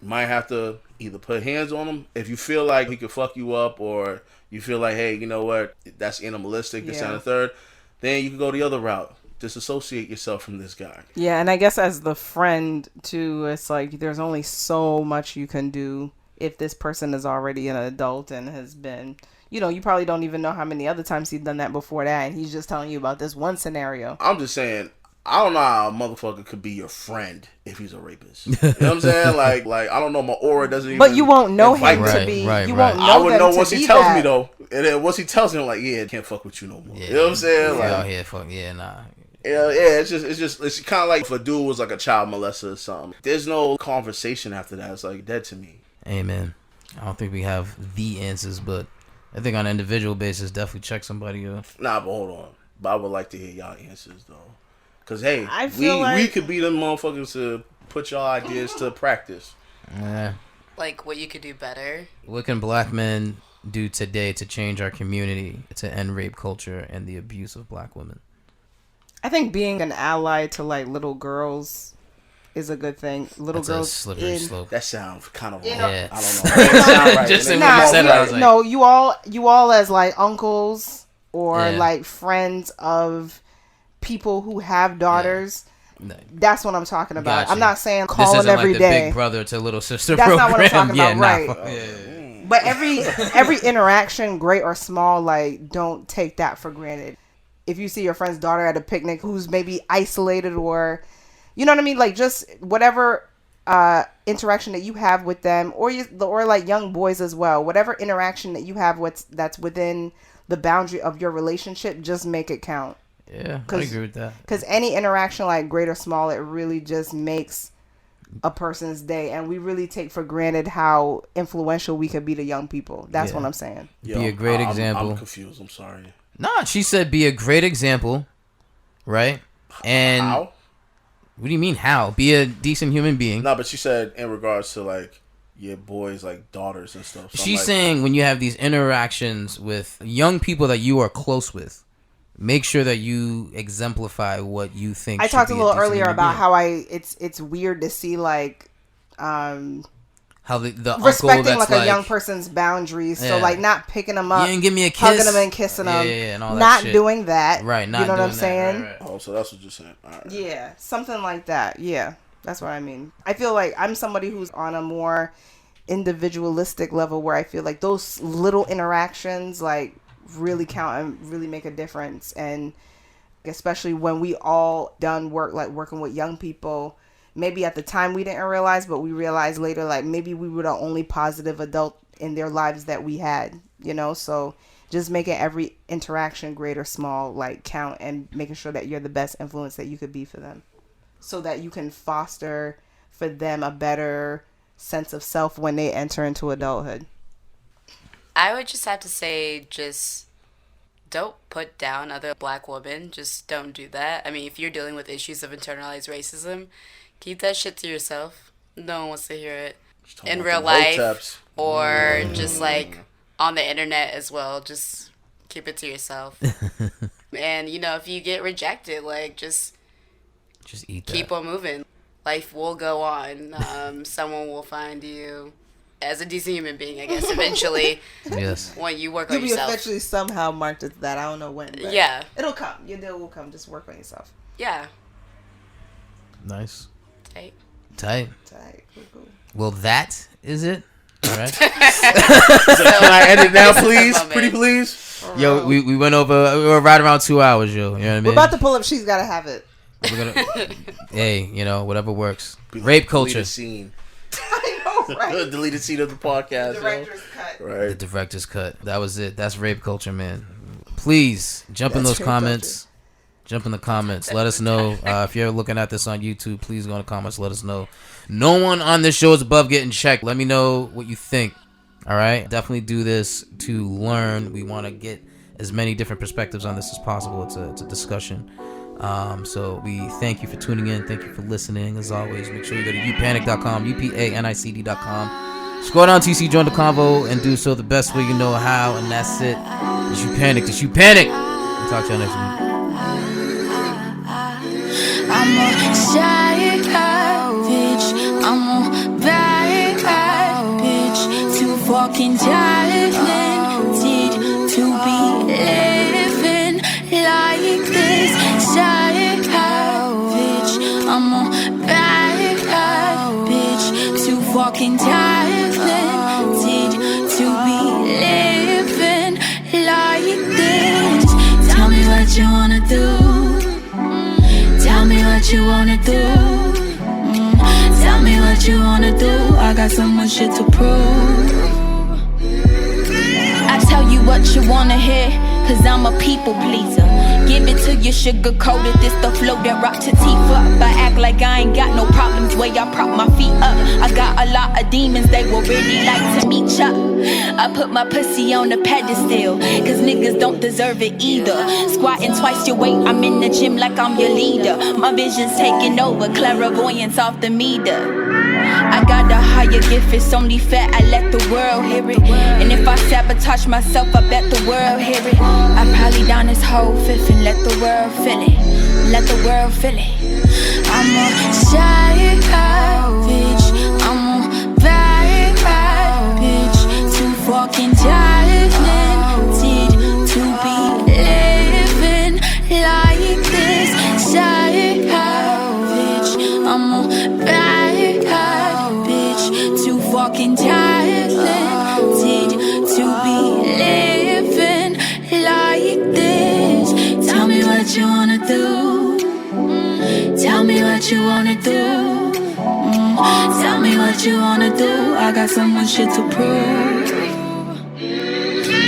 You might have to either put hands on him if you feel like he could fuck you up, or you feel like, hey, you know what, that's animalistic, this and the third, then you can go the other route. Disassociate yourself from this guy. Yeah, and I guess as the friend, too, it's like there's only so much you can do if this person is already an adult and has been... you probably don't even know how many other times he's done that before that, and he's just telling you about this one scenario. I'm just saying, I don't know how a motherfucker could be your friend if he's a rapist. You know what I'm saying? Like I don't know, my aura doesn't even... But you won't know him to be... You won't know I would know once he tells me, though. And then once he tells me, I'm like, yeah, I can't fuck with you no more. Yeah, you know what I'm saying? Nah. Yeah, it's kind of like if a dude was like a child molester or something. There's no conversation after that. It's like dead to me. Amen. I don't think we have the answers, but I think on an individual basis, definitely check somebody out. Nah, but hold on. But I would like to hear y'all answers, though. Because, hey, we could be them motherfuckers to put y'all ideas to practice. Yeah. Like what you could do better. What can black men do today to change our community, to end rape culture and the abuse of black women? I think being an ally to, like, little girls is a good thing. That's girls, a slippery slope. That sounds kind of wrong. Yeah. I don't know. It sound right. Just when you said it, I was like... No, you all as like uncles or like friends of people who have daughters. No. That's what I'm talking about. Gotcha. I'm not saying calling every day. This isn't like the big brother to little sister That's program. Not what I'm talking about, right? But every interaction, great or small, like don't take that for granted. If you see your friend's daughter at a picnic who's maybe isolated or, you know what I mean? Like just whatever interaction that you have with them or like young boys as well, whatever interaction that you have that's within the boundary of your relationship, just make it count. Yeah, I agree with that. Because any interaction, like great or small, it really just makes a person's day. And we really take for granted how influential we could be to young people. That's what I'm saying. Be a great example. I'm confused. I'm sorry. Nah, she said be a great example, right? And how? What do you mean how? Be a decent human being. No, but she said in regards to like your boys, like daughters and stuff. So she's saying when you have these interactions with young people that you are close with, make sure that you exemplify what you think. I talked a little earlier about how it's weird to see like how the respecting uncle that's like a young person's boundaries. So like not picking them up, you didn't give me a kiss, hugging them and kissing them, and all that not shit. doing that. Right, not you know doing what I'm saying? Right. Oh, so that's what you're saying. All right. Yeah, something like that. Yeah, that's what I mean. I feel like I'm somebody who's on a more individualistic level where I feel like those little interactions like really count and really make a difference. And especially when we all done work, like working with young people, maybe at the time we didn't realize, but we realized later, like maybe we were the only positive adult in their lives that we had, you know? So just making every interaction, great or small, like count and making sure that you're the best influence that you could be for them so that you can foster for them a better sense of self when they enter into adulthood. I would just have to say, just don't put down other black women. Just don't do that. I mean, if you're dealing with issues of internalized racism, keep that shit to yourself. No one wants to hear it in real life or just like on the internet as well. Just keep it to yourself. And if you get rejected, like just eat that. Keep on moving. Life will go on. Someone will find you as a decent human being, I guess, eventually. Yes. When you work You'll on yourself. You'll be eventually somehow marked as that. I don't know when. Yeah. It'll come. Your deal will come. Just work on yourself. Yeah. Nice. Tight. Cool. Well, that is it. All right. So can I end it now, please? Pretty please? Yo, we went over. We were right around 2 hours, yo. You know what I mean? We're about to pull up. She's gotta have it. We're gonna. Hey, whatever works. Rape culture. Deleted scene. I know, right? Deleted scene of the podcast. The director's cut. Right. The director's cut. That was it. That's rape culture, man. Please jump in those comments. Culture. Jump in the comments. Let us know. If you're looking at this on YouTube, please go in the comments. Let us know. No one on this show is above getting checked. Let me know what you think. All right? Definitely do this to learn. We want to get as many different perspectives on this as possible. It's a discussion. So we thank you for tuning in. Thank you for listening. As always, make sure you go to upanicd.com, upanicd.com. Scroll down till you see join the convo and do so the best way you know how. And that's it. It's You Panic. It's You Panic. We'll talk to y'all next week. I'm a shy bitch. I'm a bad bitch. Too fucking talented to be living like this. Shy bitch. I'm a bad bitch. Too fucking talented to be living like this. Tell me what you wanna do. Tell me what you wanna do. Tell me what you wanna do. I got so much shit to prove. I tell you what you wanna hear, cause I'm a people pleaser. Give it to you sugar coated. This the flow that rock to teeth up. I act like I ain't got no problems. Way I prop my feet up. I got a lot of demons, they will really like to meet ya. I put my pussy on a pedestal, cause niggas don't deserve it either. Squatting twice your weight, I'm in the gym like I'm your leader. My vision's taking over, clairvoyance off the meter. I got a higher gift, it's only fair I let the world hear it. And if I sabotage myself, I bet the world hear it. I probably down this whole fifth and let the world feel it. Let the world feel it. I'm a shy bitch. I'm a bad bitch. Too fucking talented to be living like this. Shy bitch. I'm a bad bitch. Too fucking talented to be living like this. Tell me what you wanna do. Tell me what you wanna do. Tell me what you wanna do. I got so much shit to prove.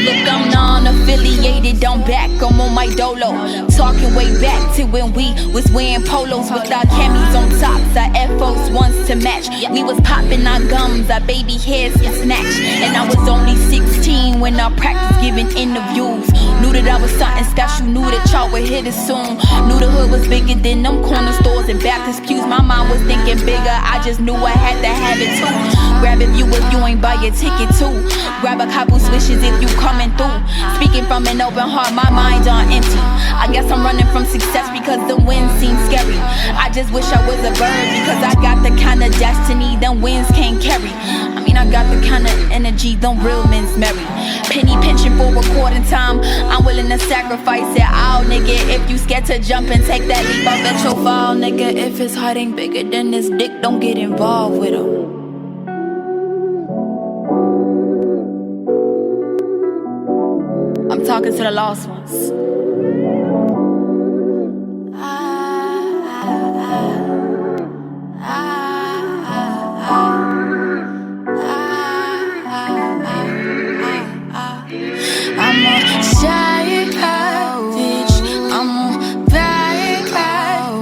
Look, I'm non-affiliated, I'm back, I'm on my dolo. Talking way back to when we was wearing polos with our camis on tops, our Air Force Ones to match. We was popping our gums, our baby hairs to snatch. And I was only 16 when I practiced giving interviews. Knew that I was something special, knew that y'all would hit it soon. Knew the hood was bigger than them corner stores and Baptist pews. My mind was thinking bigger, I just knew I had to have it too. Grab if you ain't buy your ticket too. Grab a couple swishes if you coming through. Speaking from an open heart, my mind on empty. I guess I'm running from success because the wind seems scary. I just wish I was a bird because I got the kind of destiny them winds can't carry. I mean, I got the kind of energy them real men's marry. Penny pinching for recording time, I'm willing to sacrifice it all, nigga. If you scared to jump and take that leap, I bet you'll fall, nigga. If his heart ain't bigger than his dick, don't get involved with him. I'm talking to the lost ones. I'm a shy bitch. I'm a bad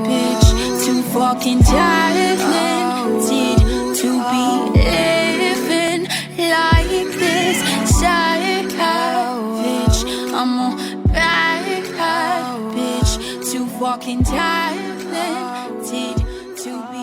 bitch. Too fucking talented to be living like this. Shy bitch. I'm a bad bitch. Too fucking talented to be